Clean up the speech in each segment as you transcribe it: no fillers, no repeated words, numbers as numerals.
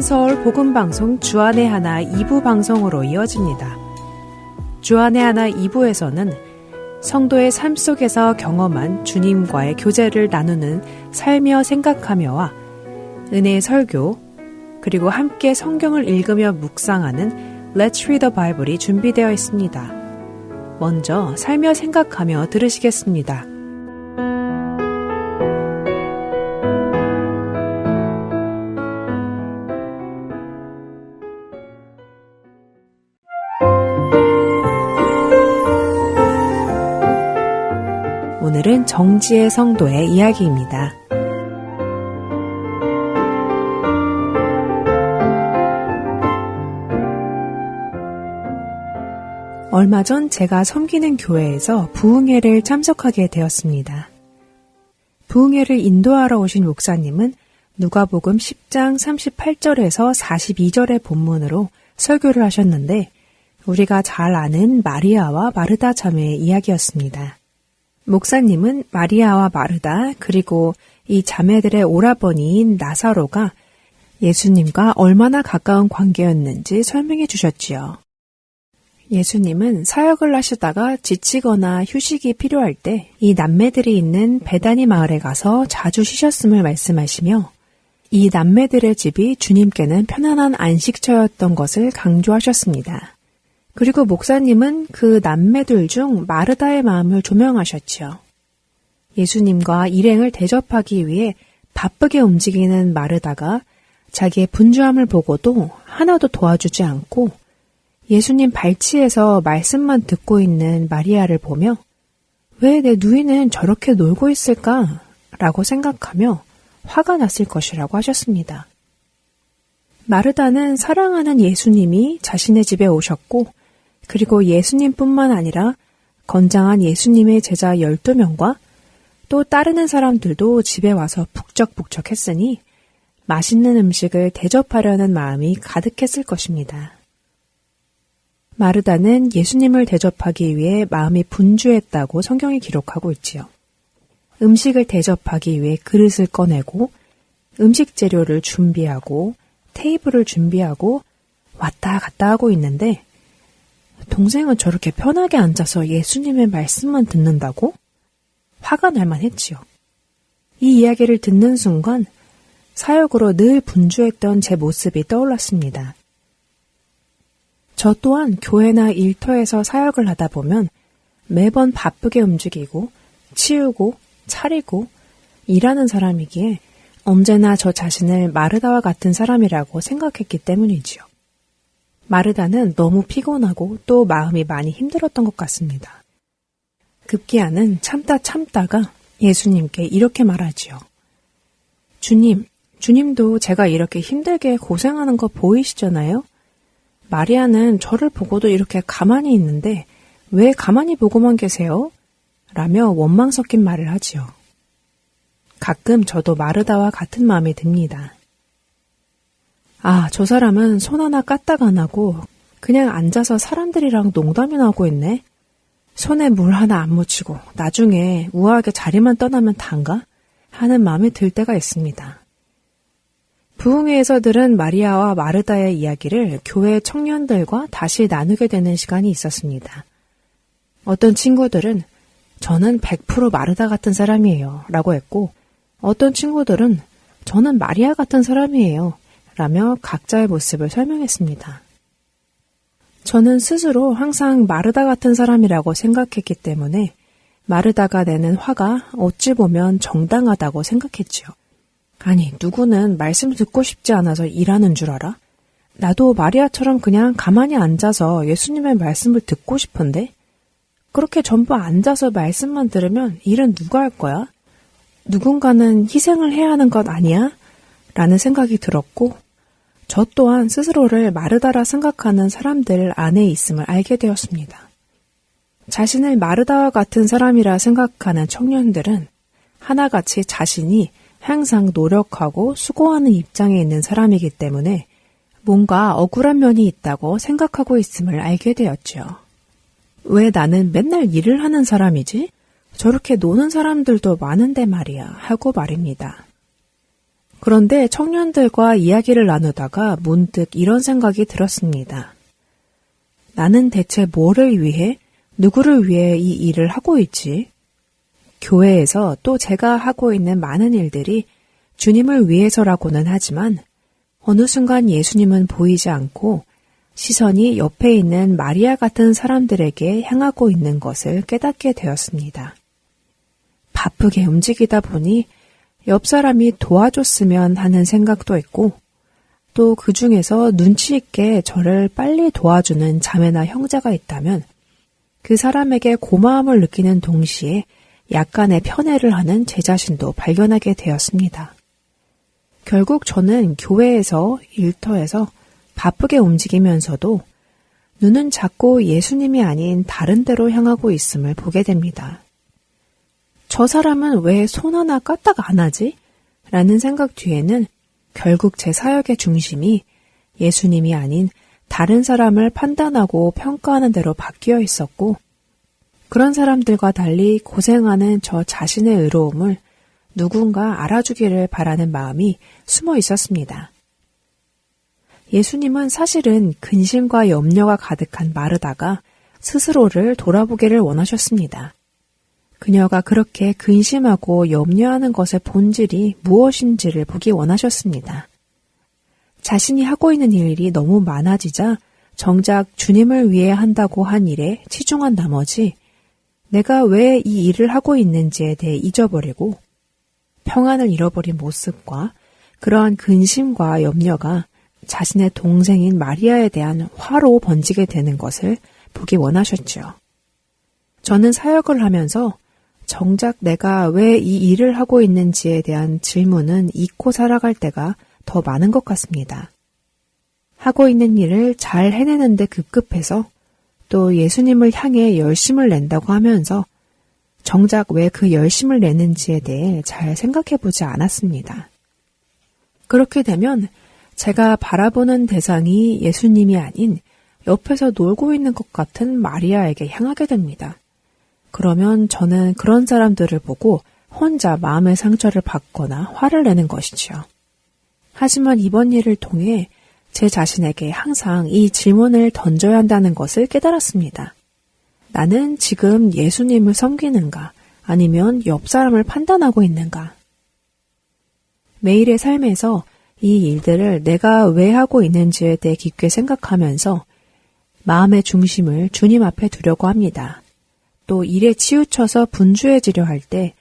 서울 복음방송 주안의 하나 2부 방송으로 이어집니다. 주안의 하나 2부에서는 성도의 삶 속에서 경험한 주님과의 교제를 나누는 살며 생각하며와 은혜의 설교, 그리고 함께 성경을 읽으며 묵상하는 Let's Read the Bible이 준비되어 있습니다. 먼저 살며 생각하며 들으시겠습니다. 오늘은 정지혜 성도의 이야기입니다. 얼마 전 제가 섬기는 교회에서 부흥회를 참석하게 되었습니다. 부흥회를 인도하러 오신 목사님은 누가복음 10장 38절에서 42절의 본문으로 설교를 하셨는데 우리가 잘 아는 마리아와 마르다 자매의 이야기였습니다. 목사님은 마리아와 마르다 그리고 이 자매들의 오라버니인 나사로가 예수님과 얼마나 가까운 관계였는지 설명해 주셨지요. 예수님은 사역을 하시다가 지치거나 휴식이 필요할 때 이 남매들이 있는 베다니 마을에 가서 자주 쉬셨음을 말씀하시며 이 남매들의 집이 주님께는 편안한 안식처였던 것을 강조하셨습니다. 그리고 목사님은 그 남매들 중 마르다의 마음을 조명하셨지요. 예수님과 일행을 대접하기 위해 바쁘게 움직이는 마르다가 자기의 분주함을 보고도 하나도 도와주지 않고 예수님 발치에서 말씀만 듣고 있는 마리아를 보며 왜 내 누이는 저렇게 놀고 있을까? 라고 생각하며 화가 났을 것이라고 하셨습니다. 마르다는 사랑하는 예수님이 자신의 집에 오셨고 그리고 예수님뿐만 아니라 건장한 예수님의 제자 12명과 또 따르는 사람들도 집에 와서 북적북적했으니 맛있는 음식을 대접하려는 마음이 가득했을 것입니다. 마르다는 예수님을 대접하기 위해 마음이 분주했다고 성경이 기록하고 있지요. 음식을 대접하기 위해 그릇을 꺼내고 음식 재료를 준비하고 테이블을 준비하고 왔다 갔다 하고 있는데 동생은 저렇게 편하게 앉아서 예수님의 말씀만 듣는다고? 화가 날만 했지요. 이 이야기를 듣는 순간 사역으로 늘 분주했던 제 모습이 떠올랐습니다. 저 또한 교회나 일터에서 사역을 하다 보면 매번 바쁘게 움직이고 치우고 차리고 일하는 사람이기에 언제나 저 자신을 마르다와 같은 사람이라고 생각했기 때문이지요. 마르다는 너무 피곤하고 또 마음이 많이 힘들었던 것 같습니다. 급기야는 참다가 예수님께 이렇게 말하지요. 주님도 제가 이렇게 힘들게 고생하는 거 보이시잖아요? 마리아는 저를 보고도 이렇게 가만히 있는데 왜 가만히 보고만 계세요? 라며 원망 섞인 말을 하지요. 가끔 저도 마르다와 같은 마음이 듭니다. 아, 저 사람은 손 하나 까딱 안 하고 그냥 앉아서 사람들이랑 농담이나 하고 있네. 손에 물 하나 안 묻히고 나중에 우아하게 자리만 떠나면 단가? 하는 마음이 들 때가 있습니다. 부흥회에서 들은 마리아와 마르다의 이야기를 교회 청년들과 다시 나누게 되는 시간이 있었습니다. 어떤 친구들은 저는 100% 마르다 같은 사람이에요 라고 했고 어떤 친구들은 저는 마리아 같은 사람이에요 라며 각자의 모습을 설명했습니다. 저는 스스로 항상 마르다 같은 사람이라고 생각했기 때문에 마르다가 내는 화가 어찌 보면 정당하다고 생각했지요. 아니, 누구는 말씀 듣고 싶지 않아서 일하는 줄 알아? 나도 마리아처럼 그냥 가만히 앉아서 예수님의 말씀을 듣고 싶은데? 그렇게 전부 앉아서 말씀만 들으면 일은 누가 할 거야? 누군가는 희생을 해야 하는 것 아니야? 라는 생각이 들었고 저 또한 스스로를 마르다라 생각하는 사람들 안에 있음을 알게 되었습니다. 자신을 마르다와 같은 사람이라 생각하는 청년들은 하나같이 자신이 항상 노력하고 수고하는 입장에 있는 사람이기 때문에 뭔가 억울한 면이 있다고 생각하고 있음을 알게 되었죠. 왜 나는 맨날 일을 하는 사람이지? 저렇게 노는 사람들도 많은데 말이야 하고 말입니다. 그런데 청년들과 이야기를 나누다가 문득 이런 생각이 들었습니다. 나는 대체 뭐를 위해, 누구를 위해 이 일을 하고 있지? 교회에서 또 제가 하고 있는 많은 일들이 주님을 위해서라고는 하지만 어느 순간 예수님은 보이지 않고 시선이 옆에 있는 마리아 같은 사람들에게 향하고 있는 것을 깨닫게 되었습니다. 바쁘게 움직이다 보니 옆 사람이 도와줬으면 하는 생각도 있고 또 그 중에서 눈치 있게 저를 빨리 도와주는 자매나 형제가 있다면 그 사람에게 고마움을 느끼는 동시에 약간의 편애를 하는 제 자신도 발견하게 되었습니다. 결국 저는 교회에서 일터에서 바쁘게 움직이면서도 눈은 자꾸 예수님이 아닌 다른 데로 향하고 있음을 보게 됩니다. 저 사람은 왜 손 하나 까딱 안 하지? 라는 생각 뒤에는 결국 제 사역의 중심이 예수님이 아닌 다른 사람을 판단하고 평가하는 대로 바뀌어 있었고 그런 사람들과 달리 고생하는 저 자신의 의로움을 누군가 알아주기를 바라는 마음이 숨어 있었습니다. 예수님은 사실은 근심과 염려가 가득한 마르다가 스스로를 돌아보기를 원하셨습니다. 그녀가 그렇게 근심하고 염려하는 것의 본질이 무엇인지를 보기 원하셨습니다. 자신이 하고 있는 일이 너무 많아지자 정작 주님을 위해 한다고 한 일에 치중한 나머지 내가 왜 이 일을 하고 있는지에 대해 잊어버리고 평안을 잃어버린 모습과 그러한 근심과 염려가 자신의 동생인 마리아에 대한 화로 번지게 되는 것을 보기 원하셨죠. 저는 사역을 하면서 정작 내가 왜 이 일을 하고 있는지에 대한 질문은 잊고 살아갈 때가 더 많은 것 같습니다. 하고 있는 일을 잘 해내는데 급급해서 또 예수님을 향해 열심을 낸다고 하면서 정작 왜 그 열심을 내는지에 대해 잘 생각해 보지 않았습니다. 그렇게 되면 제가 바라보는 대상이 예수님이 아닌 옆에서 놀고 있는 것 같은 마리아에게 향하게 됩니다. 그러면 저는 그런 사람들을 보고 혼자 마음의 상처를 받거나 화를 내는 것이지요. 하지만 이번 일을 통해 제 자신에게 항상 이 질문을 던져야 한다는 것을 깨달았습니다. 나는 지금 예수님을 섬기는가 아니면 옆 사람을 판단하고 있는가? 매일의 삶에서 이 일들을 내가 왜 하고 있는지에 대해 깊게 생각하면서 마음의 중심을 주님 앞에 두려고 합니다. 또 일에 치우쳐서 분주해지려 할 때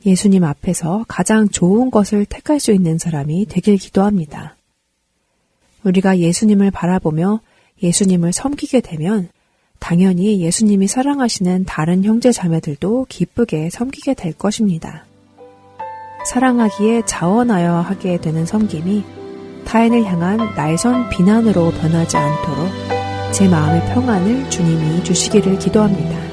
예수님 앞에서 가장 좋은 것을 택할 수 있는 사람이 되길 기도합니다. 우리가 예수님을 바라보며 예수님을 섬기게 되면 당연히 예수님이 사랑하시는 다른 형제 자매들도 기쁘게 섬기게 될 것입니다. 사랑하기에 자원하여 하게 되는 섬김이 타인을 향한 날선 비난으로 변하지 않도록 제 마음의 평안을 주님이 주시기를 기도합니다.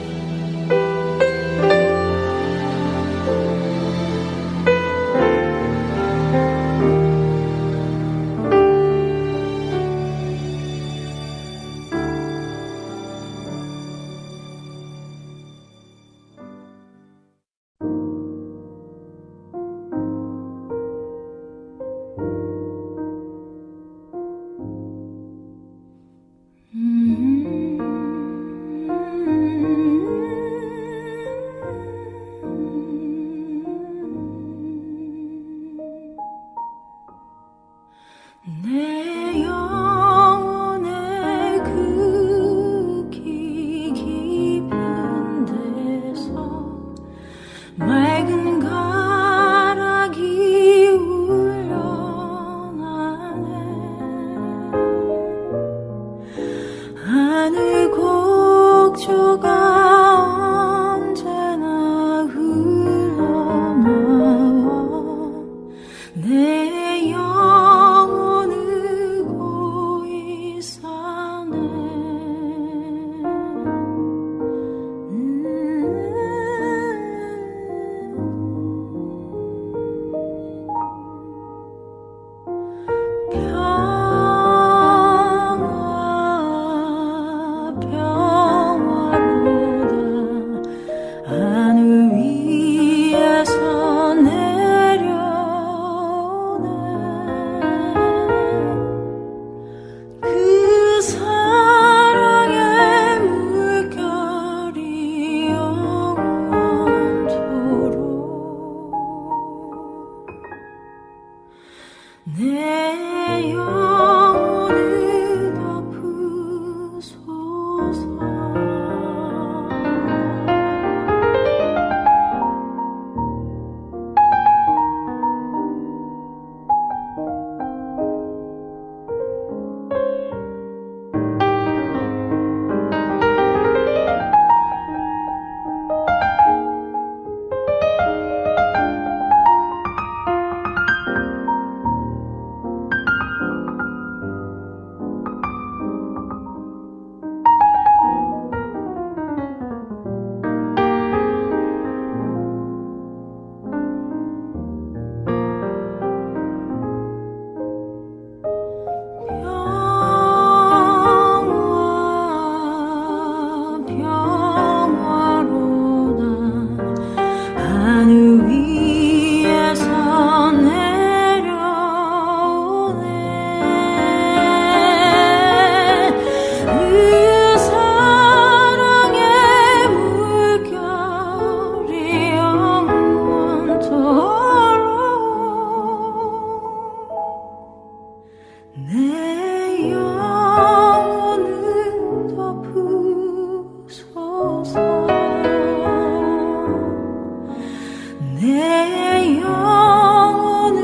내 영혼을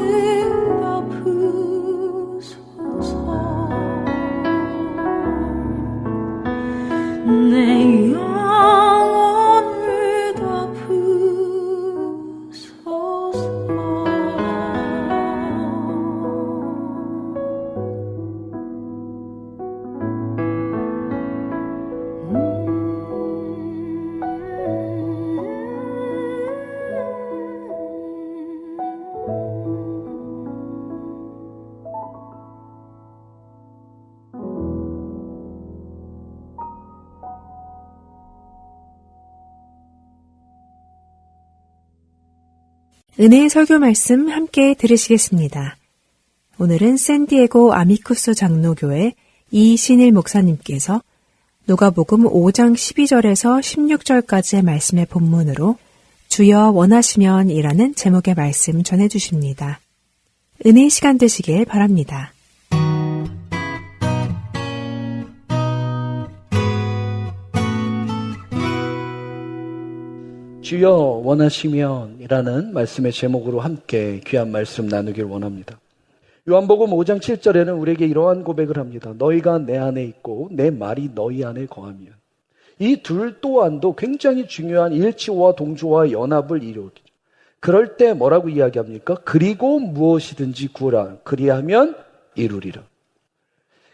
덮으소서 내 영혼을 덮으소서 은혜의 설교 말씀 함께 들으시겠습니다. 오늘은 샌디에고 아미쿠스 장로교회 이신일 목사님께서 누가복음 5장 12절에서 16절까지의 말씀의 본문으로 주여 원하시면 이라는 제목의 말씀 전해주십니다. 은혜의 시간 되시길 바랍니다. 주여 원하시면 이라는 말씀의 제목으로 함께 귀한 말씀 나누길 원합니다. 요한복음 5장 7절에는 우리에게 이러한 고백을 합니다. 너희가 내 안에 있고 내 말이 너희 안에 거하면. 이 둘 또한도 굉장히 중요한 일치와 동조와 연합을 이루기. 그럴 때 뭐라고 이야기합니까? 그리고 무엇이든지 구하라. 그리하면 이루리라.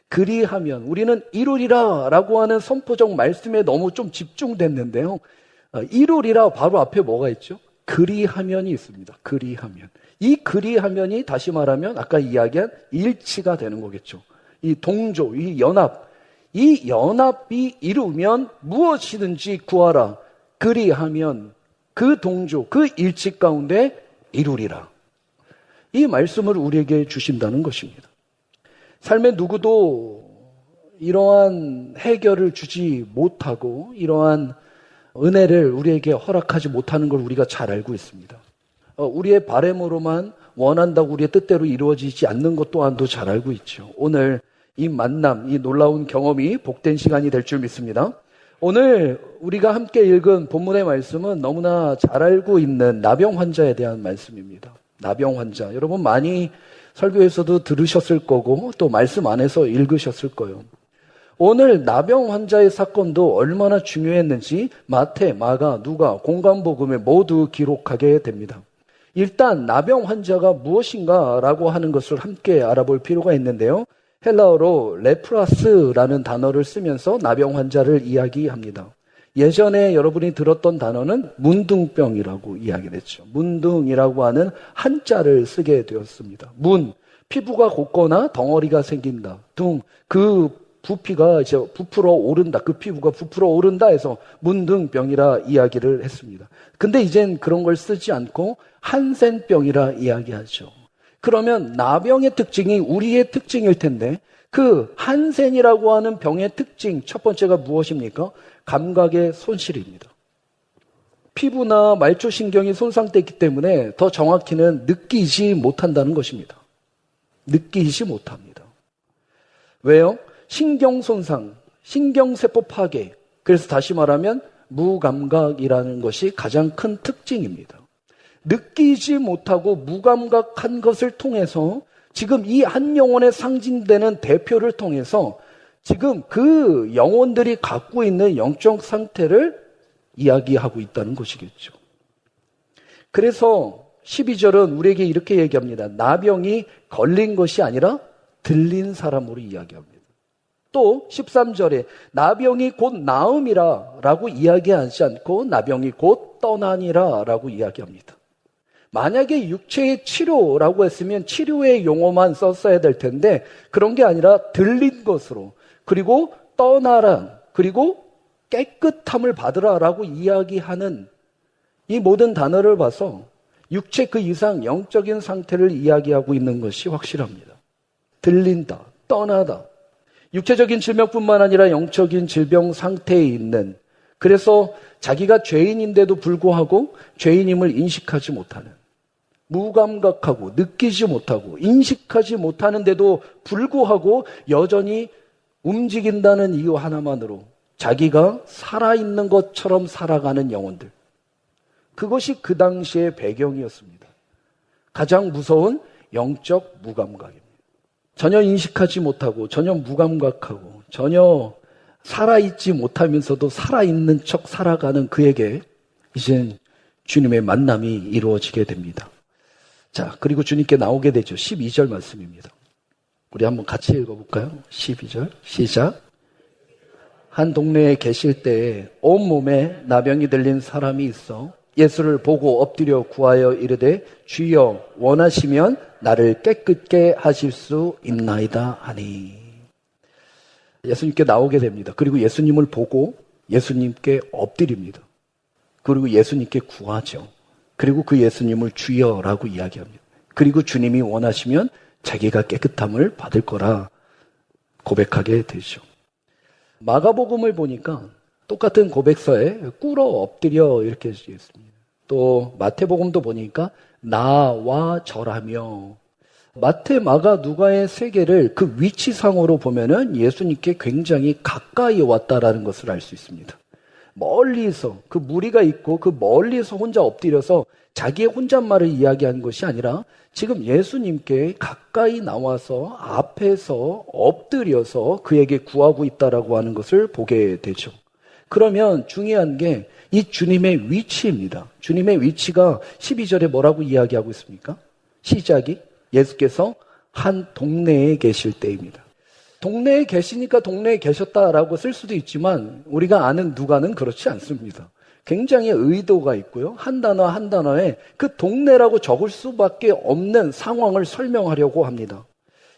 그리하면 우리는 이루리라 라고 하는 선포적 말씀에 너무 좀 집중됐는데요. 이루리라 바로 앞에 뭐가 있죠? 그리하면이 있습니다. 그리하면. 이 그리하면이 다시 말하면 아까 이야기한 일치가 되는 거겠죠. 이 동조, 이 연합. 이 연합이 이루면 무엇이든지 구하라. 그리하면 그 동조, 그 일치 가운데 이루리라. 이 말씀을 우리에게 주신다는 것입니다. 삶의 누구도 이러한 해결을 주지 못하고 이러한 은혜를 우리에게 허락하지 못하는 걸 우리가 잘 알고 있습니다. 우리의 바람으로만 원한다고 우리의 뜻대로 이루어지지 않는 것 또한도 잘 알고 있죠. 오늘 이 만남, 이 놀라운 경험이 복된 시간이 될 줄 믿습니다. 오늘 우리가 함께 읽은 본문의 말씀은 너무나 잘 알고 있는 나병 환자에 대한 말씀입니다. 나병 환자. 여러분 많이 설교에서도 들으셨을 거고 또 말씀 안에서 읽으셨을 거예요. 오늘 나병 환자의 사건도 얼마나 중요했는지 마태, 마가, 누가, 공관복음에 모두 기록하게 됩니다. 일단 나병 환자가 무엇인가라고 하는 것을 함께 알아볼 필요가 있는데요. 헬라어로 레프라스라는 단어를 쓰면서 나병 환자를 이야기합니다. 예전에 여러분이 들었던 단어는 문둥병이라고 이야기했죠. 문둥이라고 하는 한자를 쓰게 되었습니다. 문, 피부가 곱거나 덩어리가 생긴다. 둥, 그 부피가 이제 부풀어 오른다. 그 피부가 부풀어 오른다 해서 문둥병이라 이야기를 했습니다. 근데 이젠 그런 걸 쓰지 않고 한센병이라 이야기하죠. 그러면 나병의 특징이 우리의 특징일 텐데 그 한센이라고 하는 병의 특징 첫 번째가 무엇입니까? 감각의 손실입니다. 피부나 말초신경이 손상됐기 때문에 더 정확히는 느끼지 못한다는 것입니다. 느끼지 못합니다. 왜요? 신경 손상, 신경세포 파괴. 그래서 다시 말하면 무감각이라는 것이 가장 큰 특징입니다. 느끼지 못하고 무감각한 것을 통해서 지금 이 한 영혼에 상징되는 대표를 통해서 지금 그 영혼들이 갖고 있는 영적 상태를 이야기하고 있다는 것이겠죠. 그래서 12절은 우리에게 이렇게 얘기합니다. 나병이 걸린 것이 아니라 들린 사람으로 이야기합니다. 또 13절에 나병이 곧 나음이라 라고 이야기하지 않고 나병이 곧 떠나니라 라고 이야기합니다. 만약에 육체의 치료라고 했으면 치료의 용어만 썼어야 될 텐데 그런 게 아니라 들린 것으로 그리고 떠나라 그리고 깨끗함을 받으라 라고 이야기하는 이 모든 단어를 봐서 육체 그 이상 영적인 상태를 이야기하고 있는 것이 확실합니다. 들린다, 떠나다. 육체적인 질병뿐만 아니라 영적인 질병 상태에 있는 그래서 자기가 죄인인데도 불구하고 죄인임을 인식하지 못하는 무감각하고 느끼지 못하고 인식하지 못하는데도 불구하고 여전히 움직인다는 이유 하나만으로 자기가 살아있는 것처럼 살아가는 영혼들 그것이 그 당시의 배경이었습니다. 가장 무서운 영적 무감각입니다. 전혀 인식하지 못하고 전혀 무감각하고 전혀 살아있지 못하면서도 살아있는 척 살아가는 그에게 이젠 주님의 만남이 이루어지게 됩니다. 자, 그리고 주님께 나오게 되죠. 12절 말씀입니다. 우리 한번 같이 읽어볼까요? 12절 시작. 한 동네에 계실 때에 온몸에 나병이 들린 사람이 있어 예수를 보고 엎드려 구하여 이르되 주여 원하시면 나를 깨끗게 하실 수 있나이다 하니. 예수님께 나오게 됩니다. 그리고 예수님을 보고 예수님께 엎드립니다. 그리고 예수님께 구하죠. 그리고 그 예수님을 주여라고 이야기합니다. 그리고 주님이 원하시면 자기가 깨끗함을 받을 거라 고백하게 되죠. 마가복음을 보니까 똑같은 고백서에 꿇어 엎드려 이렇게 있습니다. 또 마태복음도 보니까 나와 절하며. 마태, 마가, 누가의 세계를 그 위치상으로 보면은 예수님께 굉장히 가까이 왔다라는 것을 알 수 있습니다. 멀리서 그 무리가 있고 그 멀리서 혼자 엎드려서 자기의 혼잣말을 이야기한 것이 아니라 지금 예수님께 가까이 나와서 앞에서 엎드려서 그에게 구하고 있다라고 하는 것을 보게 되죠. 그러면 중요한 게 이 주님의 위치입니다. 주님의 위치가 12절에 뭐라고 이야기하고 있습니까? 시작이 예수께서 한 동네에 계실 때입니다. 동네에 계시니까 동네에 계셨다라고 쓸 수도 있지만 우리가 아는 누가는 그렇지 않습니다. 굉장히 의도가 있고요. 한 단어 한 단어에 그 동네라고 적을 수밖에 없는 상황을 설명하려고 합니다.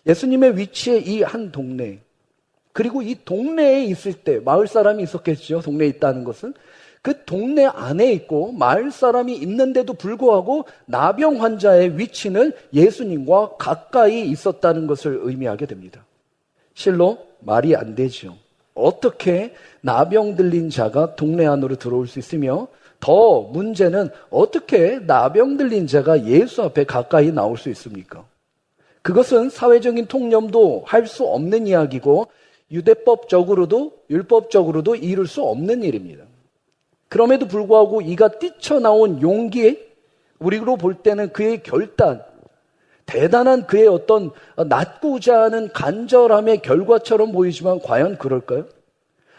예수님의 위치에 이 한 동네, 그리고 이 동네에 있을 때 마을 사람이 있었겠죠. 동네에 있다는 것은 그 동네 안에 있고 마을 사람이 있는데도 불구하고 나병 환자의 위치는 예수님과 가까이 있었다는 것을 의미하게 됩니다. 실로 말이 안 되죠. 어떻게 나병 들린 자가 동네 안으로 들어올 수 있으며 더 문제는 어떻게 나병 들린 자가 예수 앞에 가까이 나올 수 있습니까? 그것은 사회적인 통념도 할 수 없는 이야기고 유대법적으로도 율법적으로도 이룰 수 없는 일입니다. 그럼에도 불구하고 이가 뛰쳐나온 용기, 우리로 볼 때는 그의 결단, 대단한 그의 어떤 낳고자 하는 간절함의 결과처럼 보이지만 과연 그럴까요?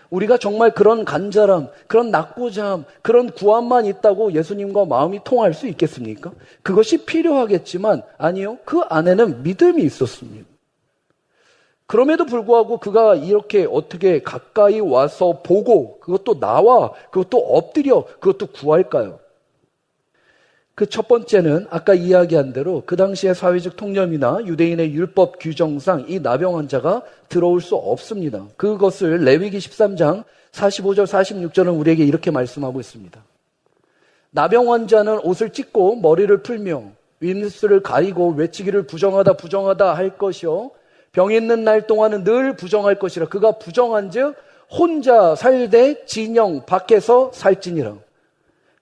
우리가 정말 그런 간절함, 그런 낳고자 함, 그런 구함만 있다고 예수님과 마음이 통할 수 있겠습니까? 그것이 필요하겠지만 아니요. 그 안에는 믿음이 있었습니다. 그럼에도 불구하고 그가 이렇게 어떻게 가까이 와서 보고 그것도 나와 그것도 엎드려 그것도 구할까요? 그 첫 번째는 아까 이야기한 대로 그 당시의 사회적 통념이나 유대인의 율법 규정상 이 나병 환자가 들어올 수 없습니다. 그것을 레위기 13장 45절 46절은 우리에게 이렇게 말씀하고 있습니다. 나병 환자는 옷을 찢고 머리를 풀며 윗입술을 가리고 외치기를 부정하다 할 것이요 병 있는 날 동안은 늘 부정할 것이라. 그가 부정한즉 혼자 살되 진영 밖에서 살지니라.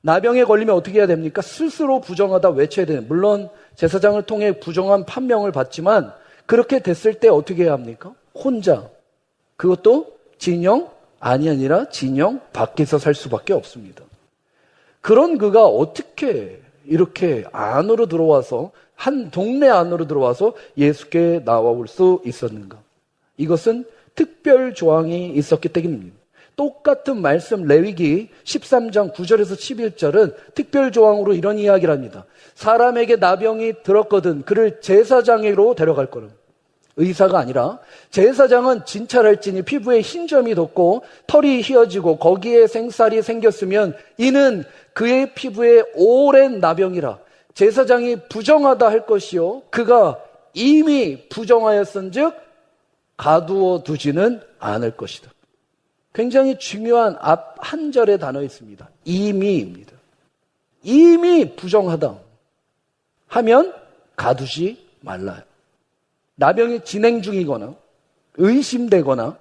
나병에 걸리면 어떻게 해야 됩니까? 스스로 부정하다 외쳐야 되는. 물론 제사장을 통해 부정한 판명을 받지만 그렇게 됐을 때 어떻게 해야 합니까? 혼자. 그것도 진영 아니라 진영 밖에서 살 수밖에 없습니다. 그런 그가 어떻게 이렇게 안으로 들어와서 한 동네 안으로 들어와서 예수께 나와올 수 있었는가? 이것은 특별 조항이 있었기 때문입니다. 똑같은 말씀 레위기 13장 9절에서 11절은 특별 조항으로 이런 이야기를 합니다. 사람에게 나병이 들었거든 그를 제사장으로 데려갈 거라. 의사가 아니라 제사장은 진찰할지니 피부에 흰 점이 돋고 털이 휘어지고 거기에 생살이 생겼으면 이는 그의 피부에 오랜 나병이라. 제사장이 부정하다 할 것이요 그가 이미 부정하였은즉 가두어 두지는 않을 것이다. 굉장히 중요한 앞 한 절의 단어 있습니다. 이미입니다. 이미 부정하다 하면 가두지 말라요. 나병이 진행 중이거나 의심되거나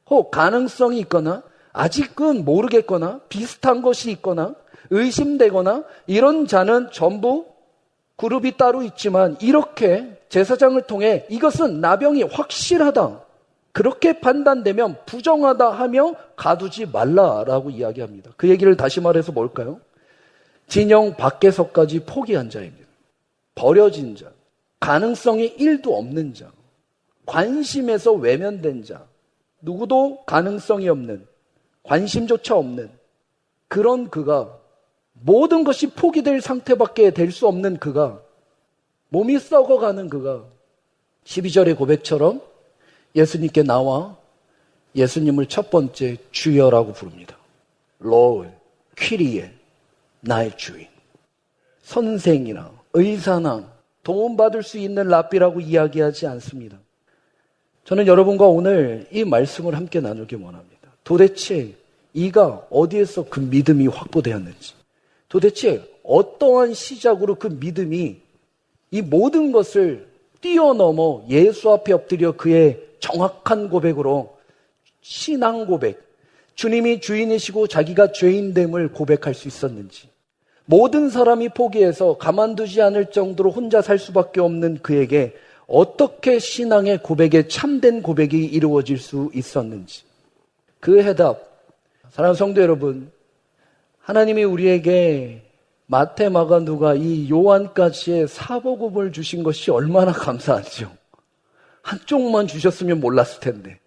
혹 가능성이 있거나 아직은 모르겠거나 비슷한 것이 있거나 의심되거나 이런 자는 전부 그룹이 따로 있지만 이렇게 제사장을 통해 이것은 나병이 확실하다. 그렇게 판단되면 부정하다 하며 가두지 말라라고 이야기합니다. 그 얘기를 다시 말해서 뭘까요? 진영 밖에서까지 포기한 자입니다. 버려진 자, 가능성이 1도 없는 자, 관심에서 외면된 자, 누구도 가능성이 없는, 관심조차 없는 그런 그가, 모든 것이 포기될 상태밖에 될 수 없는 그가, 몸이 썩어가는 그가 12절의 고백처럼 예수님께 나와 예수님을 첫 번째 주여라고 부릅니다. Lord, 퀴리에, 나의 주인. 선생이나 의사나 도움받을 수 있는 랍비라고 이야기하지 않습니다. 저는 여러분과 오늘 이 말씀을 함께 나누기 원합니다. 도대체 이가 어디에서 그 믿음이 확보되었는지, 도대체 어떠한 시작으로 그 믿음이 이 모든 것을 뛰어넘어 예수 앞에 엎드려 그의 정확한 고백으로 신앙 고백, 주님이 주인이시고 자기가 죄인됨을 고백할 수 있었는지, 모든 사람이 포기해서 가만두지 않을 정도로 혼자 살 수밖에 없는 그에게 어떻게 신앙의 고백에 참된 고백이 이루어질 수 있었는지, 그 해답, 사랑하는 성도 여러분, 하나님이 우리에게 마태, 마가, 누가, 이 요한까지의 사복음을 주신 것이 얼마나 감사하죠. 한쪽만 주셨으면 몰랐을 텐데.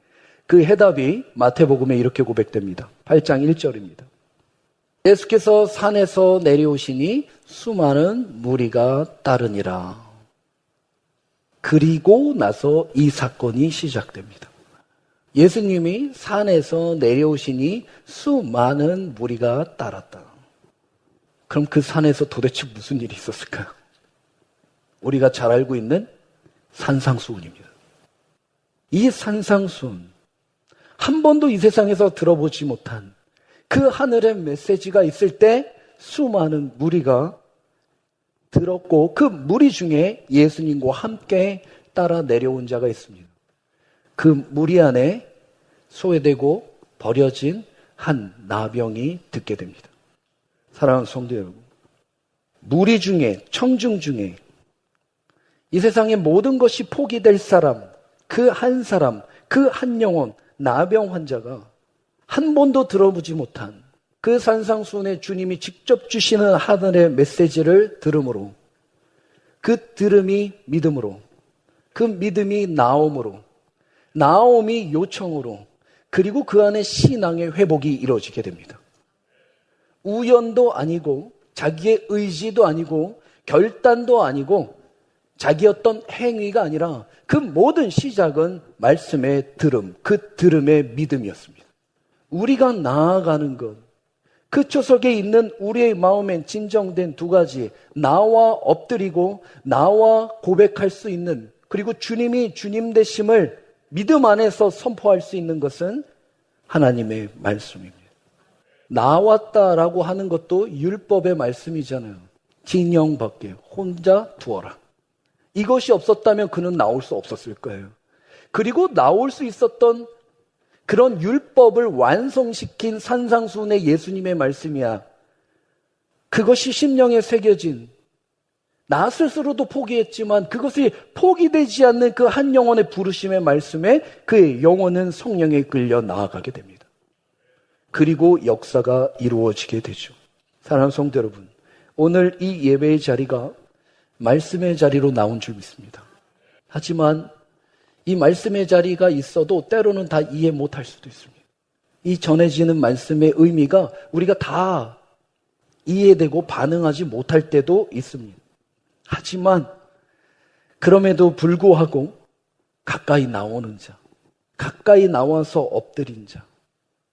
그 해답이 마태복음에 이렇게 고백됩니다. 8장 1절입니다. 예수께서 산에서 내려오시니 수많은 무리가 따르니라. 그리고 나서 이 사건이 시작됩니다. 예수님이 산에서 내려오시니 수많은 무리가 따랐다. 그럼 그 산에서 도대체 무슨 일이 있었을까요? 우리가 잘 알고 있는 산상수훈입니다. 이 산상수훈, 한 번도 이 세상에서 들어보지 못한 그 하늘의 메시지가 있을 때 수많은 무리가 들었고, 그 무리 중에 예수님과 함께 따라 내려온 자가 있습니다. 그 무리 안에 소외되고 버려진 한 나병이 듣게 됩니다. 사랑하는 성도 여러분, 무리 중에, 청중 중에 이 세상의 모든 것이 포기될 사람, 그 한 영혼, 나병 환자가 한 번도 들어보지 못한 그 산상수훈에 주님이 직접 주시는 하늘의 메시지를 들음으로, 그 들음이 믿음으로, 그 믿음이 나옴으로, 나옴이 요청으로, 그리고 그 안에 신앙의 회복이 이루어지게 됩니다. 우연도 아니고 자기의 의지도 아니고 결단도 아니고 자기 어떤 행위가 아니라 그 모든 시작은 말씀의 들음, 그 들음의 믿음이었습니다. 우리가 나아가는 것, 그 초석에 있는 우리의 마음엔 진정된 두 가지, 나와 엎드리고 나와 고백할 수 있는, 그리고 주님이 주님 되심을 믿음 안에서 선포할 수 있는 것은 하나님의 말씀입니다. 나왔다라고 하는 것도 율법의 말씀이잖아요. 진영 밖에 혼자 두어라. 이것이 없었다면 그는 나올 수 없었을 거예요. 그리고 나올 수 있었던 그런 율법을 완성시킨 산상수훈의 예수님의 말씀이야. 그것이 심령에 새겨진, 나 스스로도 포기했지만 그것이 포기되지 않는 그 한 영혼의 부르심의 말씀에 그의 영혼은 성령에 끌려 나아가게 됩니다. 그리고 역사가 이루어지게 되죠. 사랑하는 성도 여러분, 오늘 이 예배의 자리가 말씀의 자리로 나온 줄 믿습니다. 하지만 이 말씀의 자리가 있어도 때로는 다 이해 못할 수도 있습니다. 이 전해지는 말씀의 의미가 우리가 다 이해되고 반응하지 못할 때도 있습니다. 하지만 그럼에도 불구하고 가까이 나오는 자, 가까이 나와서 엎드린 자,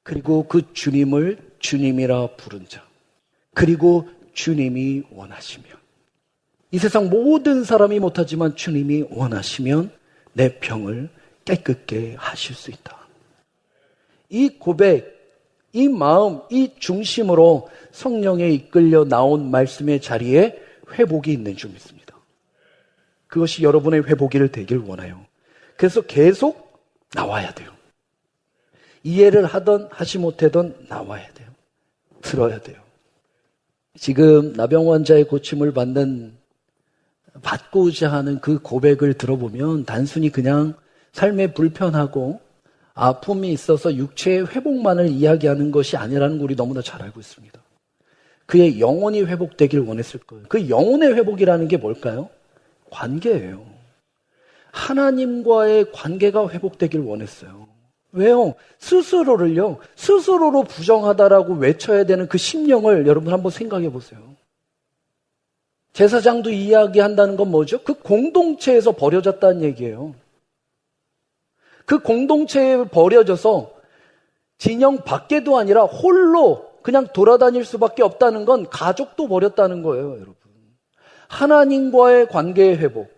그리고 그 주님을 주님이라 부른 자, 그리고 주님이 원하시면, 이 세상 모든 사람이 못하지만 주님이 원하시면 내 병을 깨끗게 하실 수 있다. 이 고백, 이 마음, 이 중심으로 성령에 이끌려 나온 말씀의 자리에 회복이 있는 줄 믿습니다. 그것이 여러분의 회복이 되길 원해요. 그래서 계속 나와야 돼요. 이해를 하던 하지 못하던 나와야 돼요. 들어야 돼요. 지금 나병 환자의 고침을 받고자 하는 그 고백을 들어보면 단순히 그냥 삶에 불편하고 아픔이 있어서 육체의 회복만을 이야기하는 것이 아니라는 걸 우리 너무나 잘 알고 있습니다. 그의 영혼이 회복되길 원했을 거예요. 그 영혼의 회복이라는 게 뭘까요? 관계예요. 하나님과의 관계가 회복되길 원했어요. 왜요? 스스로로 부정하다라고 외쳐야 되는 그 심령을 여러분 한번 생각해 보세요. 제사장도 이야기한다는 건 뭐죠? 그 공동체에서 버려졌다는 얘기예요. 그 공동체에 버려져서 진영 밖에도 아니라 홀로 그냥 돌아다닐 수밖에 없다는 건 가족도 버렸다는 거예요, 여러분. 하나님과의 관계의 회복,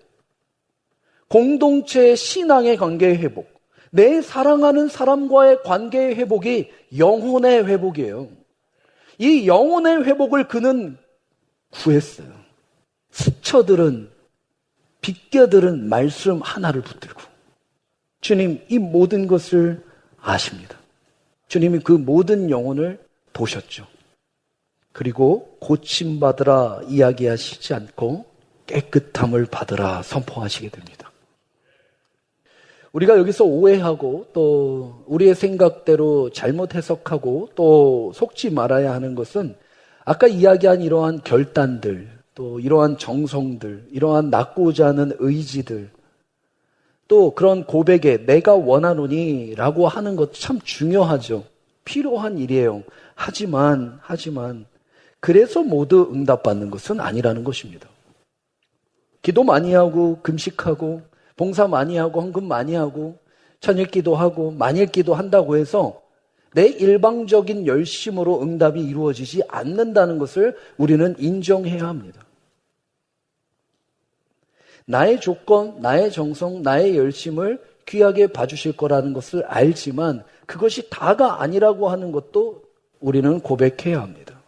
공동체의 신앙의 관계의 회복, 내 사랑하는 사람과의 관계의 회복이 영혼의 회복이에요. 이 영혼의 회복을 그는 구했어요. 스쳐들은, 비껴들은 말씀 하나를 붙들고. 주님, 이 모든 것을 아십니다. 주님이 그 모든 영혼을 보셨죠. 그리고 고침받으라 이야기하시지 않고 깨끗함을 받으라 선포하시게 됩니다. 우리가 여기서 오해하고 또 우리의 생각대로 잘못 해석하고 또 속지 말아야 하는 것은 아까 이야기한 이러한 결단들, 또 이러한 정성들, 이러한 낳고자 하는 의지들, 또 그런 고백에 내가 원하노니 라고 하는 것 참 중요하죠. 필요한 일이에요. 하지만 그래서 모두 응답받는 것은 아니라는 것입니다. 기도 많이 하고 금식하고 봉사 많이 하고 헌금 많이 하고 저녁기도 하고 만일기도 한다고 해서 내 일방적인 열심으로 응답이 이루어지지 않는다는 것을 우리는 인정해야 합니다. 나의 조건, 나의 정성, 나의 열심을 귀하게 봐주실 거라는 것을 알지만 그것이 다가 아니라고 하는 것도 우리는 고백해야 합니다.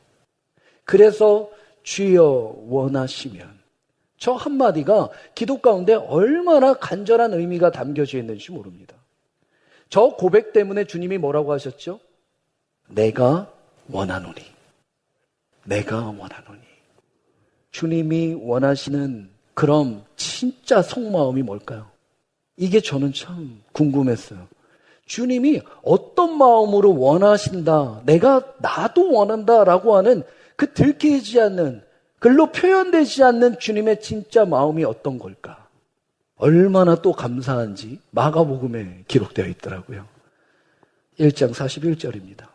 그래서 주여 원하시면, 저 한마디가 기도 가운데 얼마나 간절한 의미가 담겨져 있는지 모릅니다. 저 고백 때문에 주님이 뭐라고 하셨죠? 내가 원하노니. 내가 원하노니. 주님이 원하시는 그럼 진짜 속마음이 뭘까요? 이게 저는 참 궁금했어요. 주님이 어떤 마음으로 원하신다, 나도 원한다라고 하는 그 들키지 않는, 글로 표현되지 않는 주님의 진짜 마음이 어떤 걸까? 얼마나 또 감사한지 마가복음에 기록되어 있더라고요. 1장 41절입니다.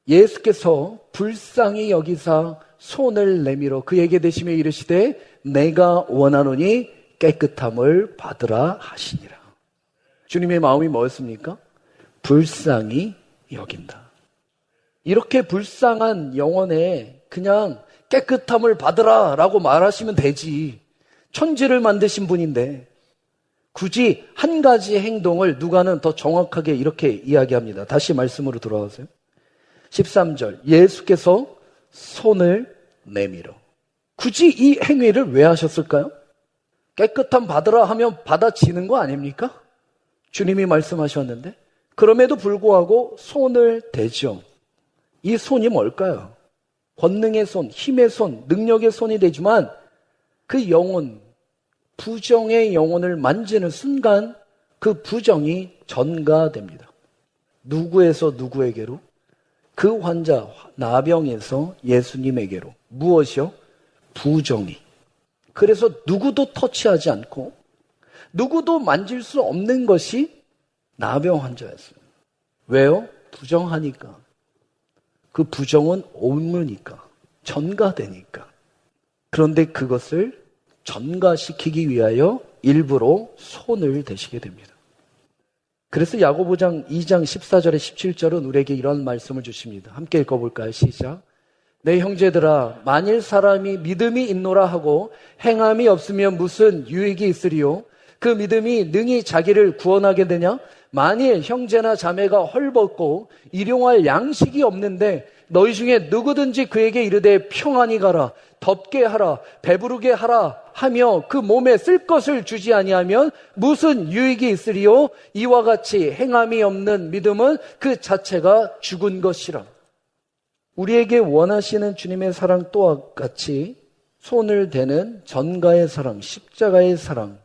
예수께서 불쌍히 여기사 손을 내밀어 그에게 대시며 이르시되 내가 원하노니 깨끗함을 받으라 하시니라. 주님의 마음이 뭐였습니까? 불쌍히 여긴다. 이렇게 불쌍한 영혼에 그냥 깨끗함을 받으라 라고 말하시면 되지. 천지를 만드신 분인데 굳이 한 가지 행동을 누가는 더 정확하게 이렇게 이야기합니다. 다시 말씀으로 돌아오세요. 13절 예수께서 손을 내밀어. 굳이 이 행위를 왜 하셨을까요? 깨끗함 받으라 하면 받아지는 거 아닙니까? 주님이 말씀하셨는데 그럼에도 불구하고 손을 대죠. 이 손이 뭘까요? 권능의 손, 힘의 손, 능력의 손이 되지만 그 영혼, 부정의 영혼을 만지는 순간 그 부정이 전가됩니다. 누구에서 누구에게로? 그 환자, 나병에서 예수님에게로. 무엇이요? 부정이. 그래서 누구도 터치하지 않고 누구도 만질 수 없는 것이 나병 환자였어요. 왜요? 부정하니까. 그 부정은 옮으니까, 전가되니까. 그런데 그것을 전가시키기 위하여 일부러 손을 대시게 됩니다. 그래서 야고보장 2장 14절에 17절은 우리에게 이런 말씀을 주십니다. 함께 읽어볼까요? 시작. 내 형제들아 만일 사람이 믿음이 있노라 하고 행함이 없으면 무슨 유익이 있으리요? 그 믿음이 능히 자기를 구원하게 되냐? 만일 형제나 자매가 헐벗고 일용할 양식이 없는데 너희 중에 누구든지 그에게 이르되 평안히 가라, 덥게 하라, 배부르게 하라 하며 그 몸에 쓸 것을 주지 아니하면 무슨 유익이 있으리요? 이와 같이 행함이 없는 믿음은 그 자체가 죽은 것이라. 우리에게 원하시는 주님의 사랑 또한 같이 손을 대는 전가의 사랑, 십자가의 사랑,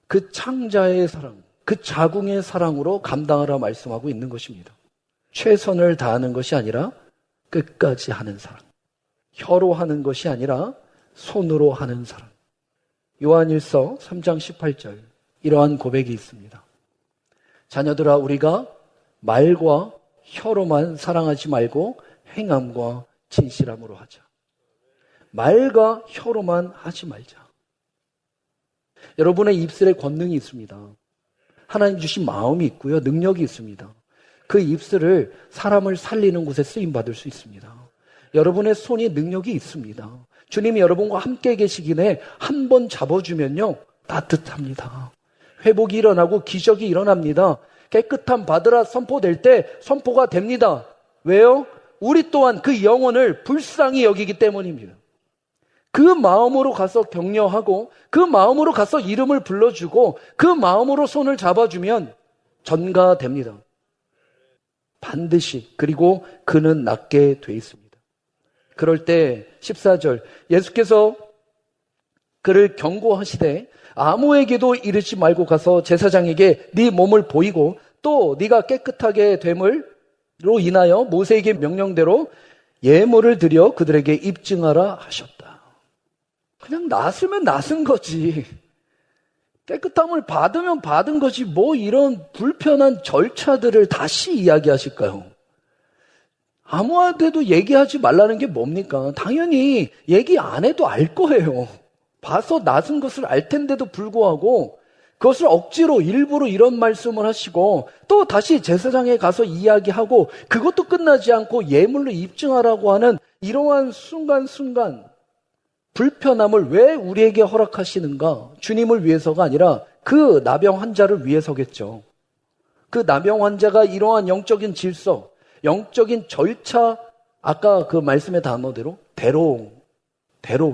그 창자의 사랑, 그 자궁의 사랑으로 감당하라 말씀하고 있는 것입니다. 최선을 다하는 것이 아니라 끝까지 하는 사랑. 혀로 하는 것이 아니라 손으로 하는 사람. 요한일서 3장 18절 이러한 고백이 있습니다. 자녀들아, 우리가 말과 혀로만 사랑하지 말고 행함과 진실함으로 하자. 말과 혀로만 하지 말자. 여러분의 입술에 권능이 있습니다. 하나님 주신 마음이 있고요. 능력이 있습니다. 그 입술을 사람을 살리는 곳에 쓰임받을 수 있습니다. 여러분의 손이 능력이 있습니다. 주님이 여러분과 함께 계시기에 한 번 잡아주면요, 따뜻합니다. 회복이 일어나고 기적이 일어납니다. 깨끗함 받으라 선포될 때 선포가 됩니다. 왜요? 우리 또한 그 영혼을 불쌍히 여기기 때문입니다. 그 마음으로 가서 격려하고 그 마음으로 가서 이름을 불러주고 그 마음으로 손을 잡아주면 전가됩니다. 반드시. 그리고 그는 낫게 돼 있습니다. 그럴 때 14절 예수께서 그를 경고하시되 아무에게도 이르지 말고 가서 제사장에게 네 몸을 보이고 또 네가 깨끗하게 됨으로 인하여 모세에게 명령대로 예물을 드려 그들에게 입증하라 하셨다. 그냥 낫으면 낫은 거지. 깨끗함을 받으면 받은 거지 뭐 이런 불편한 절차들을 다시 이야기하실까요? 아무한테도 얘기하지 말라는 게 뭡니까? 당연히 얘기 안 해도 알 거예요. 봐서 낫은 것을 알 텐데도 불구하고 그것을 억지로 일부러 이런 말씀을 하시고 또 다시 제사장에 가서 이야기하고 그것도 끝나지 않고 예물로 입증하라고 하는 이러한 순간순간 불편함을 왜 우리에게 허락하시는가? 주님을 위해서가 아니라 그 나병 환자를 위해서겠죠. 그 나병 환자가 이러한 영적인 질서, 영적인 절차, 아까 그 말씀의 단어대로 대로,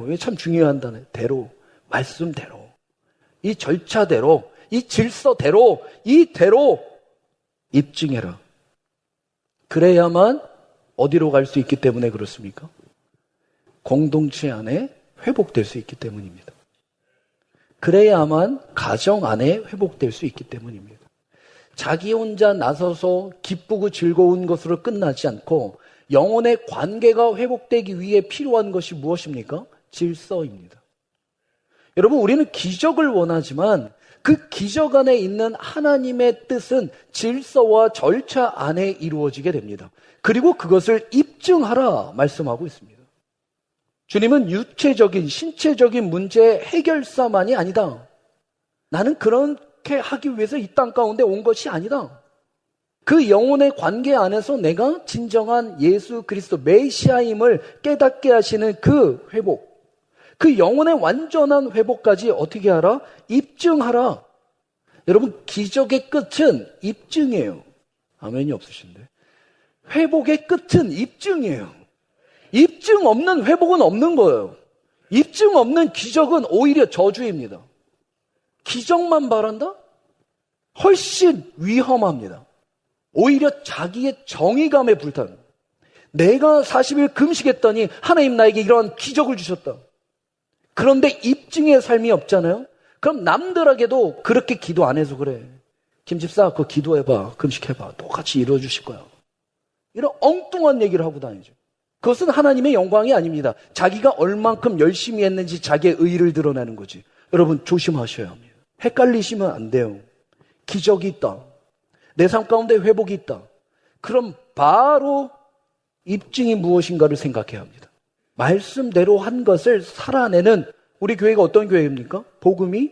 이게 참 중요한 단어예요. 대로, 말씀대로, 이 절차대로, 이 질서대로, 이대로 입증해라. 그래야만 어디로 갈 수 있기 때문에 그렇습니까? 공동체 안에 회복될 수 있기 때문입니다. 그래야만 가정 안에 회복될 수 있기 때문입니다. 자기 혼자 나서서 기쁘고 즐거운 것으로 끝나지 않고 영혼의 관계가 회복되기 위해 필요한 것이 무엇입니까? 질서입니다. 여러분, 우리는 기적을 원하지만 그 기적 안에 있는 하나님의 뜻은 질서와 절차 안에 이루어지게 됩니다. 그리고 그것을 입증하라 말씀하고 있습니다. 주님은 육체적인, 신체적인 문제의 해결사만이 아니다. 나는 그렇게 하기 위해서 이 땅 가운데 온 것이 아니다. 그 영혼의 관계 안에서 내가 진정한 예수 그리스도 메시아임을 깨닫게 하시는 그 회복, 그 영혼의 완전한 회복까지 어떻게 하라? 입증하라. 여러분, 기적의 끝은 입증이에요. 아멘이 없으신데. 회복의 끝은 입증이에요. 입증 없는 회복은 없는 거예요. 입증 없는 기적은 오히려 저주입니다. 기적만 바란다? 훨씬 위험합니다. 오히려 자기의 정의감에 불타는. 내가 40일 금식했더니 하나님 나에게 이러한 기적을 주셨다. 그런데 입증의 삶이 없잖아요. 그럼 남들에게도 그렇게 기도 안 해서 그래. 김 집사 그거 기도해봐. 금식해봐. 똑같이 이루어주실 거야. 이런 엉뚱한 얘기를 하고 다니죠. 그것은 하나님의 영광이 아닙니다. 자기가 얼만큼 열심히 했는지 자기의 의의를 드러내는 거지. 여러분 조심하셔야 합니다. 헷갈리시면 안 돼요. 기적이 있다. 내 삶 가운데 회복이 있다. 그럼 바로 입증이 무엇인가를 생각해야 합니다. 말씀대로 한 것을 살아내는 우리 교회가 어떤 교회입니까? 복음이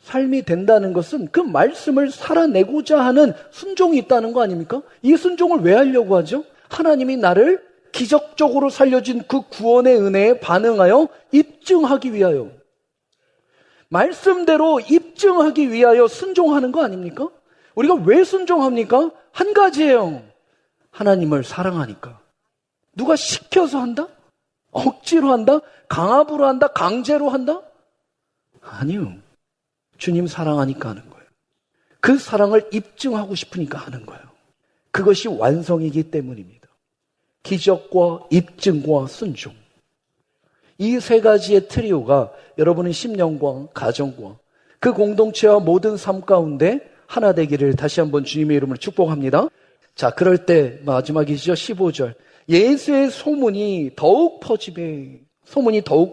삶이 된다는 것은 그 말씀을 살아내고자 하는 순종이 있다는 거 아닙니까? 이 순종을 왜 하려고 하죠? 하나님이 나를 기적적으로 살려준 그 구원의 은혜에 반응하여 입증하기 위하여, 말씀대로 입증하기 위하여 순종하는 거 아닙니까? 우리가 왜 순종합니까? 한 가지예요. 하나님을 사랑하니까. 누가 시켜서 한다? 억지로 한다? 강압으로 한다? 강제로 한다? 아니요. 주님 사랑하니까 하는 거예요. 그 사랑을 입증하고 싶으니까 하는 거예요. 그것이 완성이기 때문입니다. 기적과 입증과 순종. 이 세 가지의 트리오가 여러분의 심령과 가정과 그 공동체와 모든 삶 가운데 하나 되기를 다시 한번 주님의 이름으로 축복합니다. 자, 그럴 때 마지막이죠. 15절. 예수의 소문이 더욱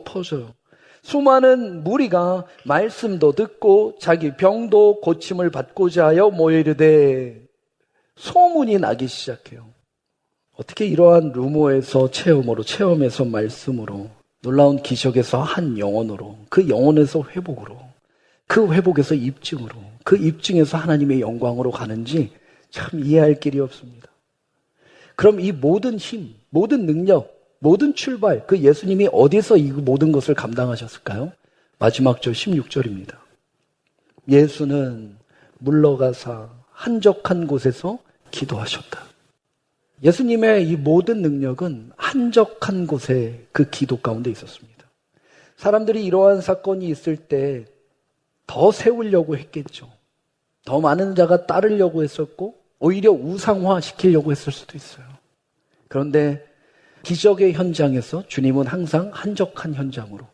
퍼져요. 수많은 무리가 말씀도 듣고 자기 병도 고침을 받고자 하여 모이르되 소문이 나기 시작해요. 어떻게 이러한 루머에서 체험에서 말씀으로, 놀라운 기적에서 한 영혼으로, 그 영혼에서 회복으로, 그 회복에서 입증으로, 그 입증에서 하나님의 영광으로 가는지 참 이해할 길이 없습니다. 그럼 이 모든 힘, 모든 능력, 모든 출발, 그 예수님이 어디서 이 모든 것을 감당하셨을까요? 마지막 절 16절입니다. 예수는 물러가사 한적한 곳에서 기도하셨다. 예수님의 이 모든 능력은 한적한 곳에 그 기도 가운데 있었습니다. 사람들이 이러한 사건이 있을 때 더 세우려고 했겠죠. 더 많은 자가 따르려고 했었고 오히려 우상화시키려고 했을 수도 있어요. 그런데 기적의 현장에서 주님은 항상 한적한 현장으로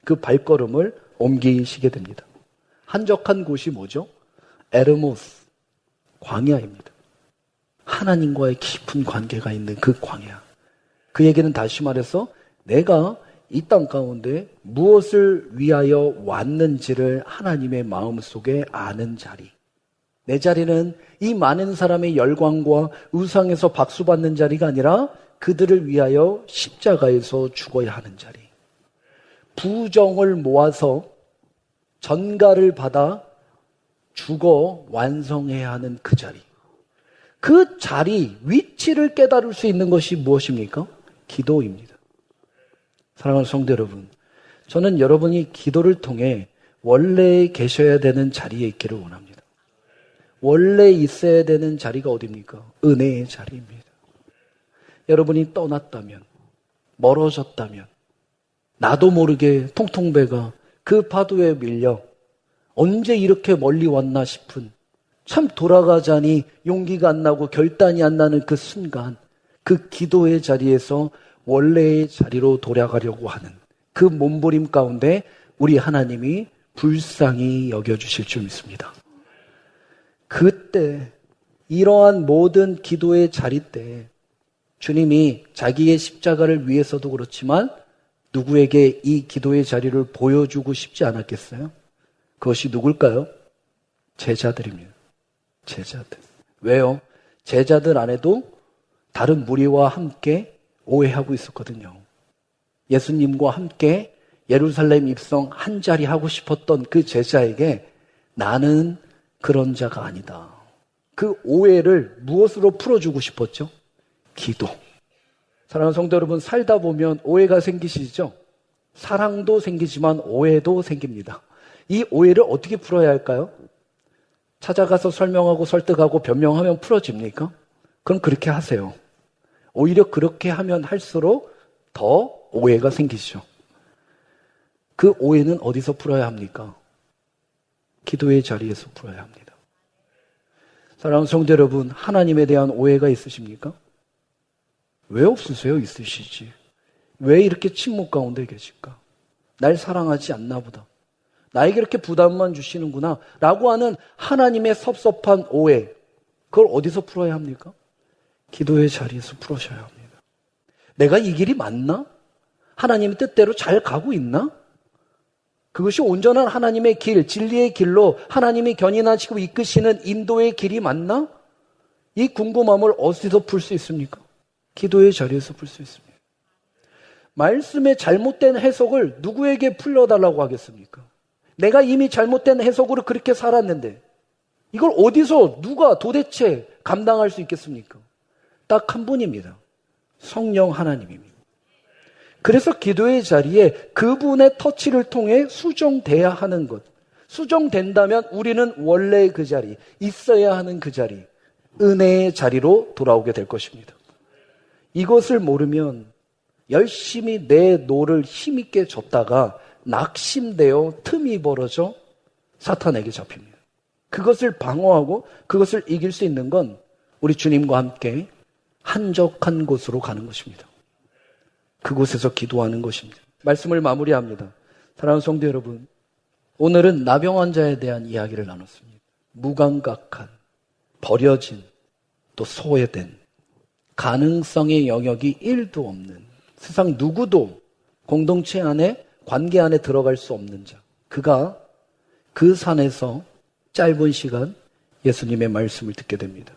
그 발걸음을 옮기시게 됩니다. 한적한 곳이 뭐죠? 에르모스, 광야입니다. 하나님과의 깊은 관계가 있는 그 광야. 그 얘기는 다시 말해서 내가 이 땅 가운데 무엇을 위하여 왔는지를 하나님의 마음속에 아는 자리. 내 자리는 이 많은 사람의 열광과 우상에서 박수받는 자리가 아니라 그들을 위하여 십자가에서 죽어야 하는 자리. 부정을 모아서 전가를 받아 죽어 완성해야 하는 그 자리. 그 자리, 위치를 깨달을 수 있는 것이 무엇입니까? 기도입니다. 사랑하는 성도 여러분, 저는 여러분이 기도를 통해 원래 계셔야 되는 자리에 있기를 원합니다. 원래 있어야 되는 자리가 어디입니까? 은혜의 자리입니다. 여러분이 떠났다면, 멀어졌다면, 나도 모르게 통통배가 그 파도에 밀려 언제 이렇게 멀리 왔나 싶은, 참 돌아가자니 용기가 안 나고 결단이 안 나는 그 순간, 그 기도의 자리에서 원래의 자리로 돌아가려고 하는 그 몸부림 가운데 우리 하나님이 불쌍히 여겨주실 줄 믿습니다. 그때 이러한 모든 기도의 자리 때 주님이 자기의 십자가를 위해서도 그렇지만 누구에게 이 기도의 자리를 보여주고 싶지 않았겠어요? 그것이 누굴까요? 제자들입니다. 제자들. 왜요? 제자들 안에도 다른 무리와 함께 오해하고 있었거든요. 예수님과 함께 예루살렘 입성 한 자리 하고 싶었던 그 제자에게 나는 그런 자가 아니다. 그 오해를 무엇으로 풀어주고 싶었죠? 기도. 사랑하는 성도 여러분, 살다 보면 오해가 생기시죠? 사랑도 생기지만 오해도 생깁니다. 이 오해를 어떻게 풀어야 할까요? 찾아가서 설명하고 설득하고 변명하면 풀어집니까? 그럼 그렇게 하세요. 오히려 그렇게 하면 할수록 더 오해가 생기죠. 그 오해는 어디서 풀어야 합니까? 기도의 자리에서 풀어야 합니다. 사랑하는 성도 여러분, 하나님에 대한 오해가 있으십니까? 왜 없으세요? 있으시지. 왜 이렇게 침묵 가운데 계실까? 날 사랑하지 않나 보다. 나에게 이렇게 부담만 주시는구나 라고 하는 하나님의 섭섭한 오해, 그걸 어디서 풀어야 합니까? 기도의 자리에서 풀으셔야 합니다. 내가 이 길이 맞나? 하나님의 뜻대로 잘 가고 있나? 그것이 온전한 하나님의 길, 진리의 길로 하나님이 견인하시고 이끄시는 인도의 길이 맞나? 이 궁금함을 어디서 풀 수 있습니까? 기도의 자리에서 풀 수 있습니다. 말씀의 잘못된 해석을 누구에게 풀려달라고 하겠습니까? 내가 이미 잘못된 해석으로 그렇게 살았는데 이걸 어디서 누가 도대체 감당할 수 있겠습니까? 딱 한 분입니다. 성령 하나님입니다. 그래서 기도의 자리에 그분의 터치를 통해 수정돼야 하는 것. 수정된다면 우리는 원래 그 자리, 있어야 하는 그 자리, 은혜의 자리로 돌아오게 될 것입니다. 이것을 모르면 열심히 내 노를 힘있게 줬다가 낙심되어 틈이 벌어져 사탄에게 잡힙니다. 그것을 방어하고 그것을 이길 수 있는 건 우리 주님과 함께 한적한 곳으로 가는 것입니다. 그곳에서 기도하는 것입니다. 말씀을 마무리합니다. 사랑하는 성도 여러분, 오늘은 나병 환자에 대한 이야기를 나눴습니다. 무감각한, 버려진, 또 소외된 가능성의 영역이 1도 없는, 세상 누구도 공동체 안에, 관계 안에 들어갈 수 없는 자, 그가 그 산에서 짧은 시간 예수님의 말씀을 듣게 됩니다.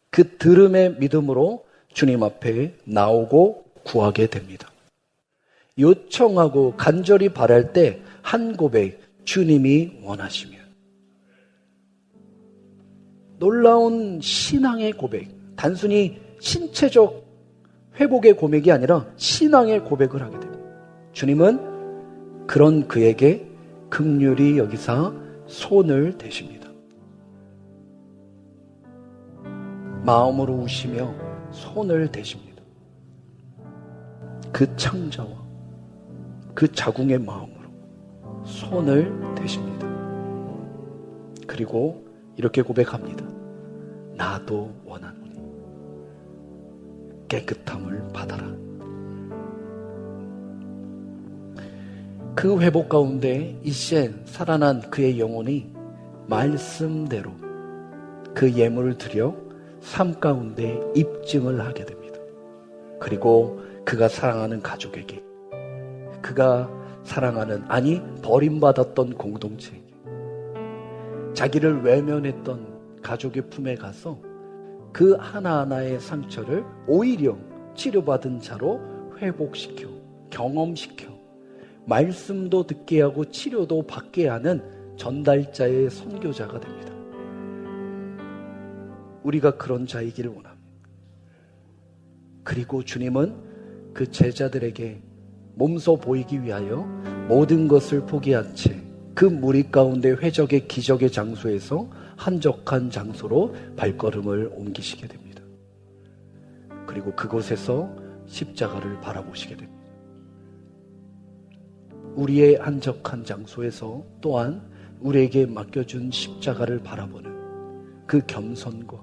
그 들음의 믿음으로 주님 앞에 나오고 구하게 됩니다. 요청하고 간절히 바랄 때 한 고백, 주님이 원하시면. 놀라운 신앙의 고백, 단순히 신체적 회복의 고백이 아니라 신앙의 고백을 하게 됩니다. 주님은 그런 그에게 긍휼히 여기사 손을 대십니다. 마음으로 우시며 손을 대십니다. 그 창자와 그 자궁의 마음으로 손을 대십니다. 그리고 이렇게 고백합니다. 나도 원하노니 깨끗함을 받아라. 그 회복 가운데 이제 살아난 그의 영혼이 말씀대로 그 예물을 드려 삶 가운데 입증을 하게 됩니다. 그리고 그가 사랑하는 가족에게, 그가 사랑하는, 아니 버림받았던 공동체에게, 자기를 외면했던 가족의 품에 가서 그 하나하나의 상처를 오히려 치료받은 자로 회복시켜, 경험시켜, 말씀도 듣게 하고 치료도 받게 하는 전달자의 선교자가 됩니다. 우리가 그런 자이기를 원합니다. 그리고 주님은 그 제자들에게 몸소 보이기 위하여 모든 것을 포기한 채 그 무리 가운데 회적의 기적의 장소에서 한적한 장소로 발걸음을 옮기시게 됩니다. 그리고 그곳에서 십자가를 바라보시게 됩니다. 우리의 한적한 장소에서 또한 우리에게 맡겨준 십자가를 바라보는 그 겸손과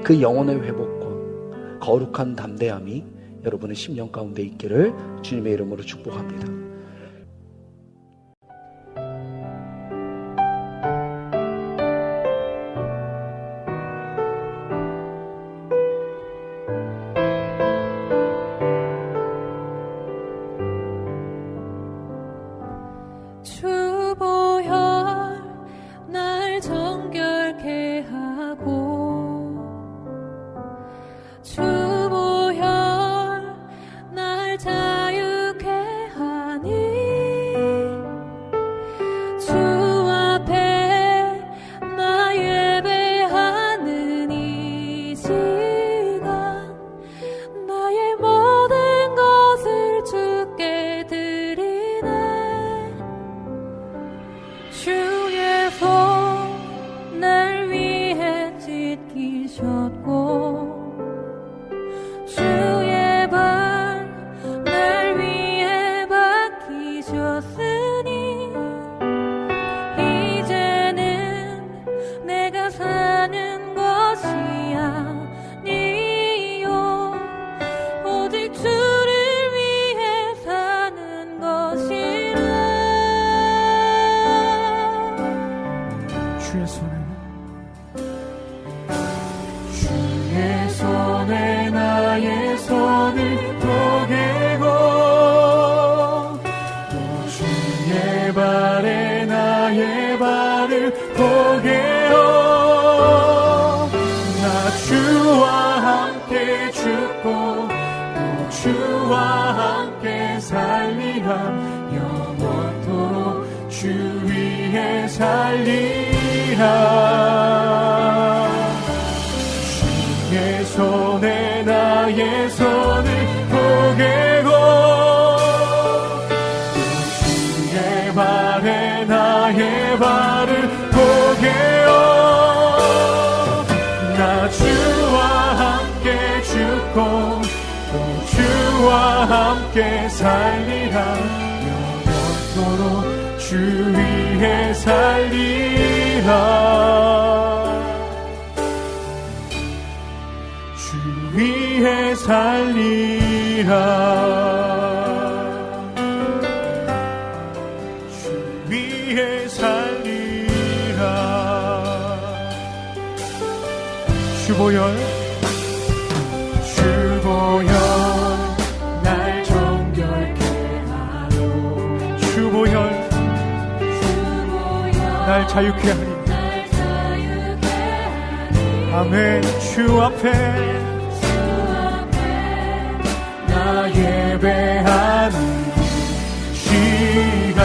그 영혼의 회복과 거룩한 담대함이 여러분의 심령 가운데 있기를 주님의 이름으로 축복합니다. 주보혈 날 정결케 하고 주보혈 날 자유케 하니 주 앞에 나 예배하는 이 시간 나의 모든 것을 주께 드리네. 주의 손 날 위해 찢기셨고 주의 발 날 위해 박히셨으니 이제는 내가 사는 것이 아니요 오직 주를 위해 사는 것이라. 주의 손에 나의 손을 포개고 또 주의 발에 나의 발을 포개어 나 주와 함께 죽고 또 주와 함께 살리라. 영원토록 주 위에 살리라. 주의 손에 나의 손을 포개고 또 주의 발에 나의 발을 포개어 나 주와 함께 죽고 또 주와 함께 살리라. 영원토록 주 위에 살리라. 주 위에 살리라. 주 위에 살리라. 주보혈 날 자유케 하리. 아멘. 주 앞에 나 예배하는 시간,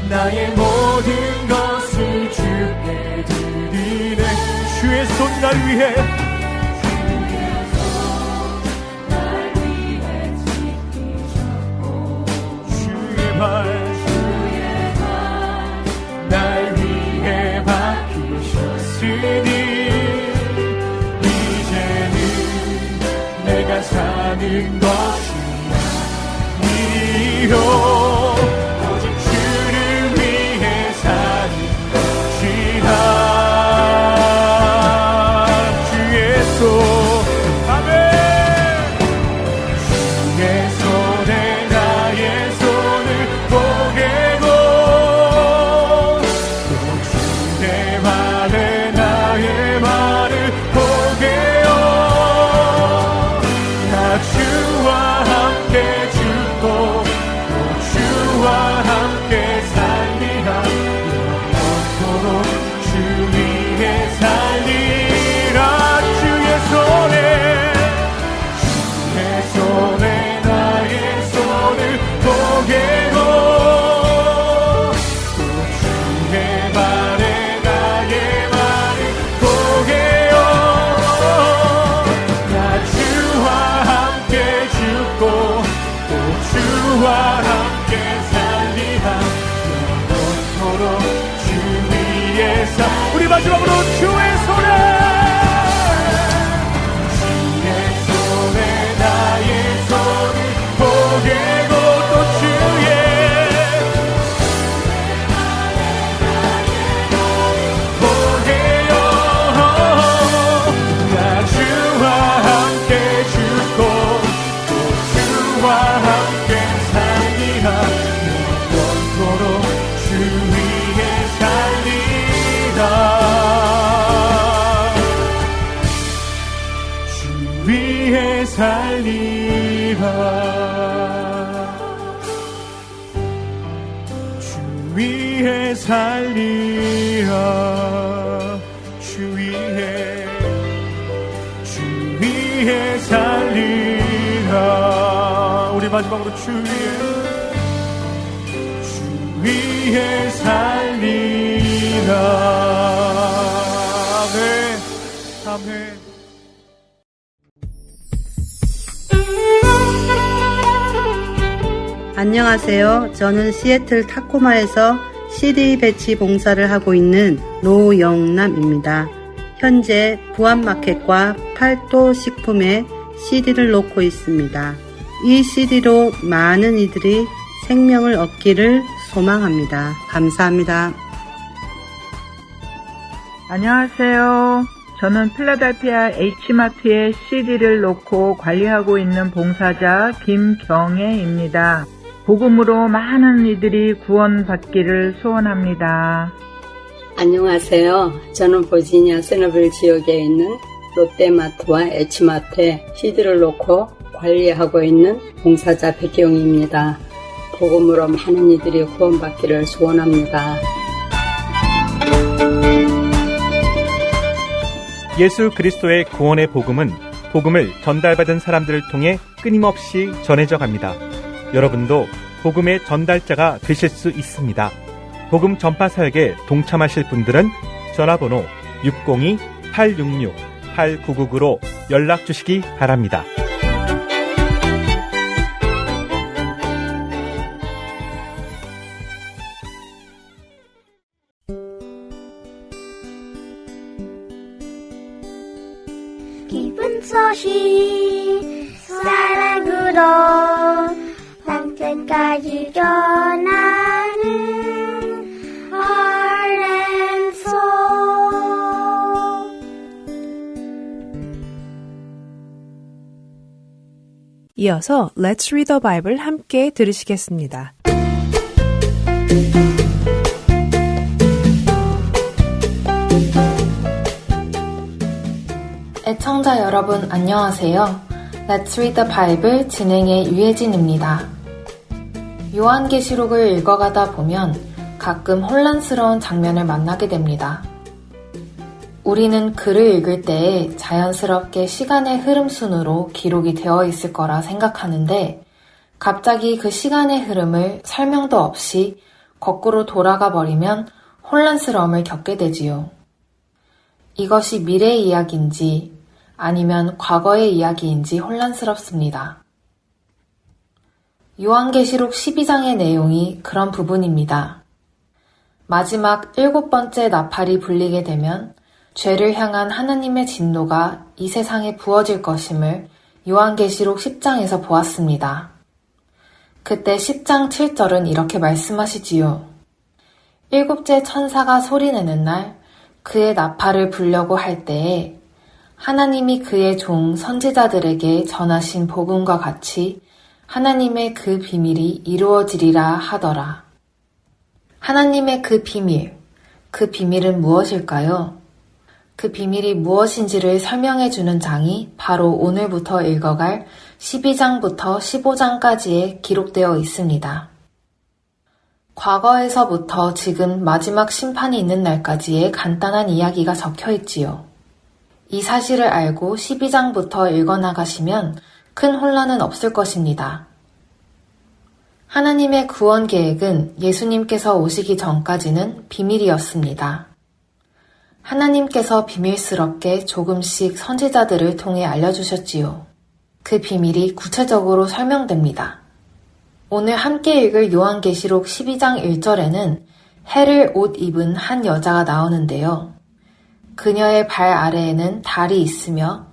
나의 모든 것을 주께 드리네. 주의 손 날 위해, 주의 발 날 위해 박히셨으니 이제는 내가 사는 것이 아니요 오직 주를 위해 사는 것이라. 주의 손, 아멘. 주의 손에 나의 손을 보게고 또 주의 발에 나의 발을 보게요. 나 주와 함께 죽고 또 주와 함께 살리라. 영원토록 주 위에 살리라. 주의 손에 나의 손을 보게고 또 주의 발에 나의 발을 보게요. 나 주와 함께 죽고 또 주와 함께 살리라. 영원토록 주 위에 우리 마지막으로 주의 손에 나의 손을 보게고 또 주의 보게요. 나 주와 함께 죽고 또 주와 함께 살리라. 영원토록 주 위에 살리라. 주 위에 살리라. 주 위에 살리라. 주 위에 살리라. 우리 마지막으로 주 위에 살리라. 아멘. 아멘. 안녕하세요. 저는 시애틀 타코마에서 CD 배치 봉사를 하고 있는 노영남입니다. 현재 부안마켓과 팔도 식품에 CD를 놓고 있습니다. 이 CD로 많은 이들이 생명을 얻기를 소망합니다. 감사합니다. 안녕하세요. 저는 필라델피아 H마트에 CD를 놓고 관리하고 있는 봉사자 김경애입니다. 복음으로 많은 이들이 구원받기를 소원합니다. 안녕하세요. 저는 버지니아 세너빌 지역에 있는 롯데마트와 H마트에 CD를 놓고 관리하고 있는 봉사자 백경입니다. 복음으로 많은 이들이 구원받기를 소원합니다. 예수 그리스도의 구원의 복음은 복음을 전달받은 사람들을 통해 끊임없이 전해져 갑니다. 여러분도 복음의 전달자가 되실 수 있습니다. 복음 전파 사역에 동참하실 분들은 전화번호 602-866-8999로 연락 주시기 바랍니다. 기쁜 소식 사랑으로 땅끝까지 전하는 알랜소. 이어서 Let's Read the Bible 함께 들으시겠습니다. 애청자 여러분 안녕하세요. Let's Read the Bible 진행의 유혜진입니다. 요한계시록을 읽어가다 보면 가끔 혼란스러운 장면을 만나게 됩니다. 우리는 글을 읽을 때에 자연스럽게 시간의 흐름 순으로 기록이 되어 있을 거라 생각하는데 갑자기 그 시간의 흐름을 설명도 없이 거꾸로 돌아가 버리면 혼란스러움을 겪게 되지요. 이것이 미래의 이야기인지 아니면 과거의 이야기인지 혼란스럽습니다. 요한계시록 12장의 내용이 그런 부분입니다. 마지막 7번째 나팔이 불리게 되면 죄를 향한 하나님의 진노가 이 세상에 부어질 것임을 요한계시록 10장에서 보았습니다. 그때 10장 7절은 이렇게 말씀하시지요. 7째 천사가 소리내는 날 그의 나팔을 불려고 할 때에 하나님이 그의 종 선지자들에게 전하신 복음과 같이 하나님의 그 비밀이 이루어지리라 하더라. 하나님의 그 비밀은 무엇일까요? 그 비밀이 무엇인지를 설명해주는 장이 바로 오늘부터 읽어갈 12장부터 15장까지에 기록되어 있습니다. 과거에서부터 지금 마지막 심판이 있는 날까지의 간단한 이야기가 적혀 있지요. 이 사실을 알고 12장부터 읽어나가시면 큰 혼란은 없을 것입니다. 하나님의 구원 계획은 예수님께서 오시기 전까지는 비밀이었습니다. 하나님께서 비밀스럽게 조금씩 선지자들을 통해 알려주셨지요. 그 비밀이 구체적으로 설명됩니다. 오늘 함께 읽을 요한계시록 12장 1절에는 해를 옷 입은 한 여자가 나오는데요. 그녀의 발 아래에는 달이 있으며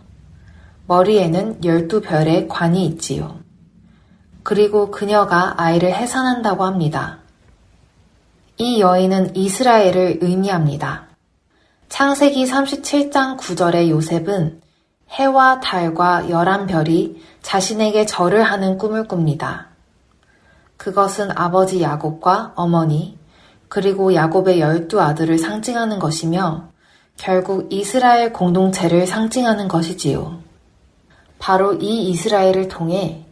머리에는 12별의 관이 있지요. 그리고 그녀가 아이를 해산한다고 합니다. 이 여인은 이스라엘을 의미합니다. 창세기 37장 9절의 요셉은 해와 달과 11별이 자신에게 절을 하는 꿈을 꿉니다. 그것은 아버지 야곱과 어머니 그리고 야곱의 12아들을 상징하는 것이며 결국 이스라엘 공동체를 상징하는 것이지요. 바로 이 이스라엘을 통해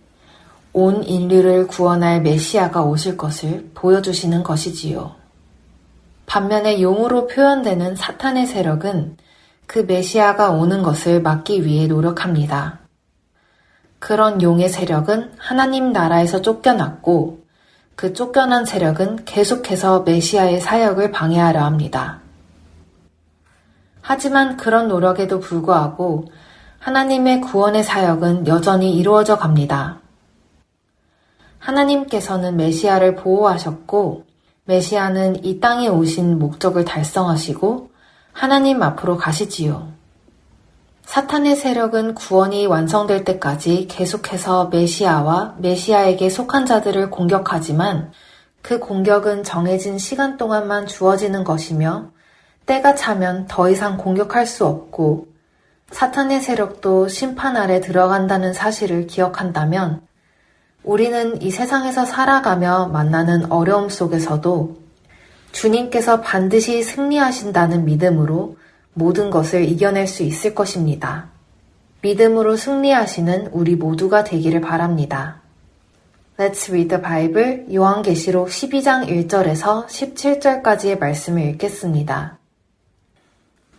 온 인류를 구원할 메시아가 오실 것을 보여주시는 것이지요. 반면에 용으로 표현되는 사탄의 세력은 그 메시아가 오는 것을 막기 위해 노력합니다. 그런 용의 세력은 하나님 나라에서 쫓겨났고 그 쫓겨난 세력은 계속해서 메시아의 사역을 방해하려 합니다. 하지만 그런 노력에도 불구하고 하나님의 구원의 사역은 여전히 이루어져 갑니다. 하나님께서는 메시아를 보호하셨고 메시아는 이 땅에 오신 목적을 달성하시고 하나님 앞으로 가시지요. 사탄의 세력은 구원이 완성될 때까지 계속해서 메시아와 메시아에게 속한 자들을 공격하지만 그 공격은 정해진 시간 동안만 주어지는 것이며 때가 차면 더 이상 공격할 수 없고 사탄의 세력도 심판 아래 들어간다는 사실을 기억한다면 우리는 이 세상에서 살아가며 만나는 어려움 속에서도 주님께서 반드시 승리하신다는 믿음으로 모든 것을 이겨낼 수 있을 것입니다. 믿음으로 승리하시는 우리 모두가 되기를 바랍니다. Let's read the Bible 요한계시록 12장 1절에서 17절까지의 말씀을 읽겠습니다.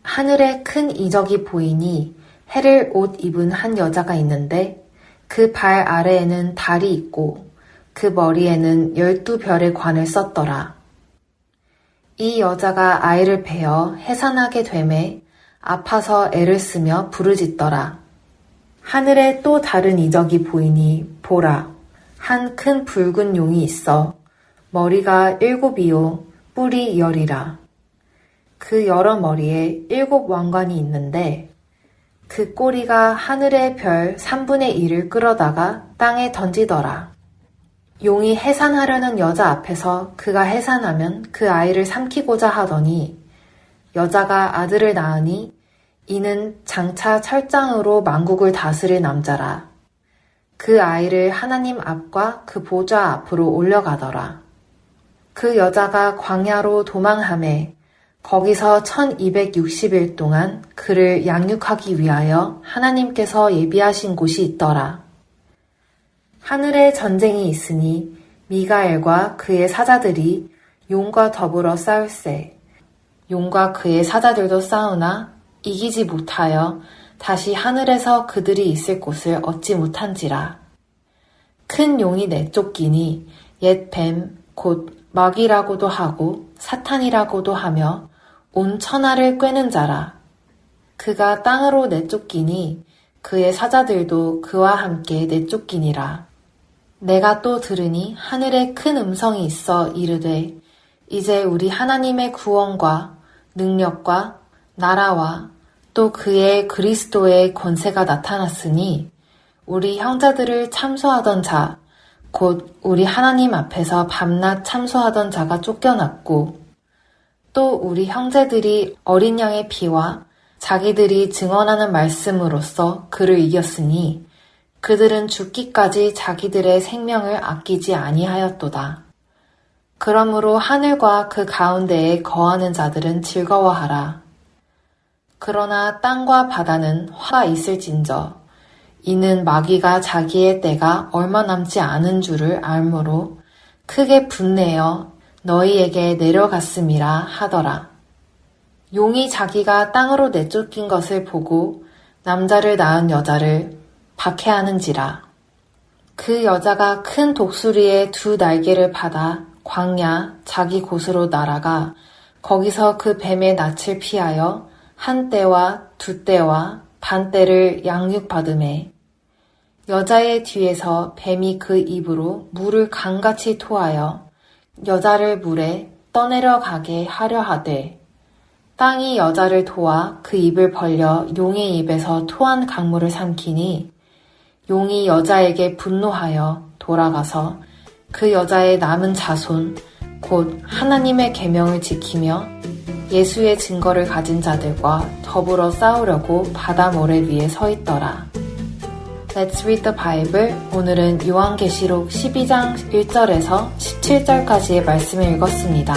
하늘에 큰 이적이 보이니 해를 옷 입은 한 여자가 있는데 그 발 아래에는 달이 있고 그 머리에는 12별의 관을 썼더라. 이 여자가 아이를 베어 해산하게 되매 아파서 애를 쓰며 부르짖더라. 하늘에 또 다른 이적이 보이니 보라, 한 큰 붉은 용이 있어 머리가 7이요 뿔이 10이라. 그 여러 머리에 7 왕관이 있는데 그 꼬리가 하늘의 별 3분의 1을 끌어다가 땅에 던지더라. 용이 해산하려는 여자 앞에서 그가 해산하면 그 아이를 삼키고자 하더니 여자가 아들을 낳으니 이는 장차 철장으로 만국을 다스릴 남자라. 그 아이를 하나님 앞과 그 보좌 앞으로 올려가더라. 그 여자가 광야로 도망하매 거기서 1260일 동안 그를 양육하기 위하여 하나님께서 예비하신 곳이 있더라. 하늘에 전쟁이 있으니 미가엘과 그의 사자들이 용과 더불어 싸울세. 용과 그의 사자들도 싸우나 이기지 못하여 다시 하늘에서 그들이 있을 곳을 얻지 못한지라. 큰 용이 내쫓기니 옛 뱀 곧 마귀라고도 하고 사탄이라고도 하며 온 천하를 꿰는 자라. 그가 땅으로 내쫓기니 그의 사자들도 그와 함께 내쫓기니라. 내가 또 들으니 하늘에 큰 음성이 있어 이르되 이제 우리 하나님의 구원과 능력과 나라와 또 그의 그리스도의 권세가 나타났으니 우리 형제들을 참소하던 자, 곧 우리 하나님 앞에서 밤낮 참소하던 자가 쫓겨났고 또 우리 형제들이 어린 양의 피와 자기들이 증언하는 말씀으로써 그를 이겼으니 그들은 죽기까지 자기들의 생명을 아끼지 아니하였도다. 그러므로 하늘과 그 가운데에 거하는 자들은 즐거워하라. 그러나 땅과 바다는 화가 있을진저 이는 마귀가 자기의 때가 얼마 남지 않은 줄을 알므로 크게 분내어 너희에게 내려갔음이라 하더라. 용이 자기가 땅으로 내쫓긴 것을 보고 남자를 낳은 여자를 박해하는지라. 그 여자가 큰 독수리의 두 날개를 받아 광야 자기 곳으로 날아가 거기서 그 뱀의 낯을 피하여 한 떼와 두 떼와 반 떼를 양육받음에 여자의 뒤에서 뱀이 그 입으로 물을 강같이 토하여 여자를 물에 떠내려가게 하려 하되 땅이 여자를 도와 그 입을 벌려 용의 입에서 토한 강물을 삼키니 용이 여자에게 분노하여 돌아가서 그 여자의 남은 자손 곧 하나님의 계명을 지키며 예수의 증거를 가진 자들과 더불어 싸우려고 바다 모래 위에 서 있더라. Let's read the Bible. 오늘은 요한계시록 12장 1절에서 17절까지의 말씀을 읽었습니다.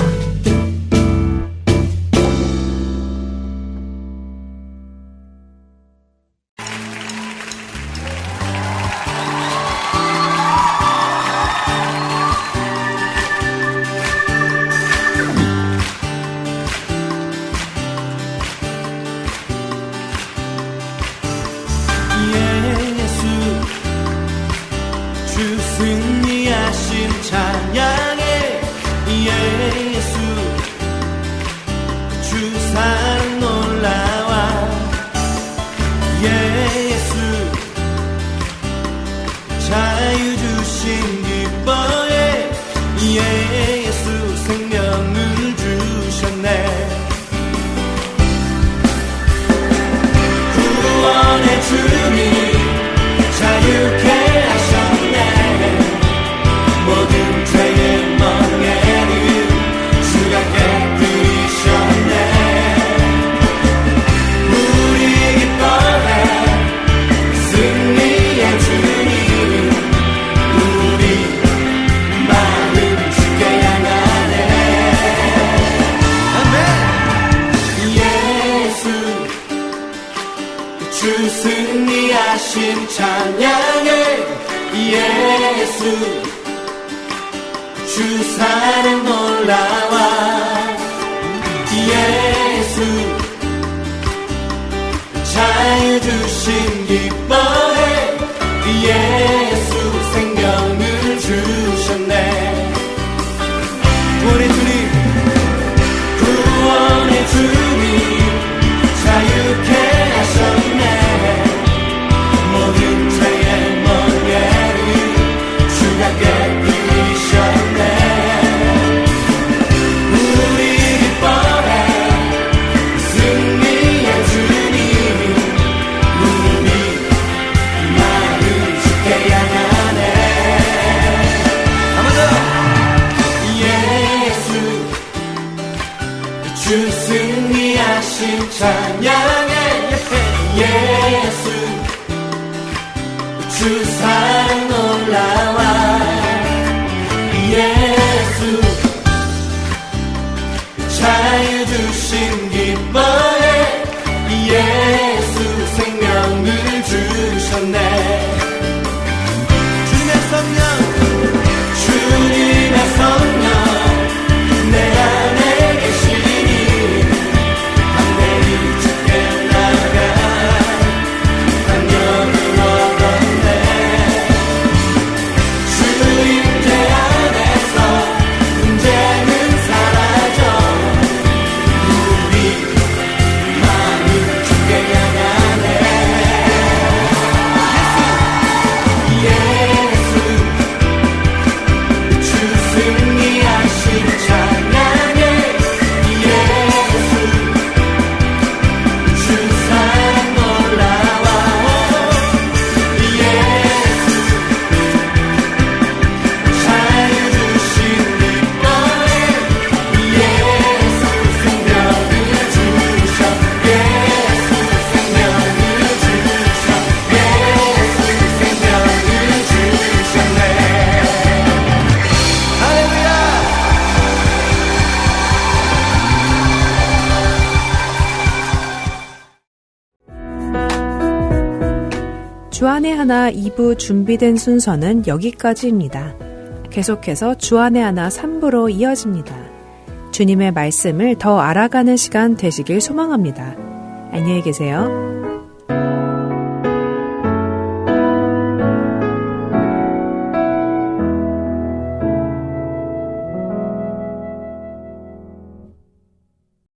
주님의 성령 내 주안의 하나 2부 준비된 순서는 여기까지입니다. 계속해서 주안의 하나 3부로 이어집니다. 주님의 말씀을 더 알아가는 시간 되시길 소망합니다. 안녕히 계세요.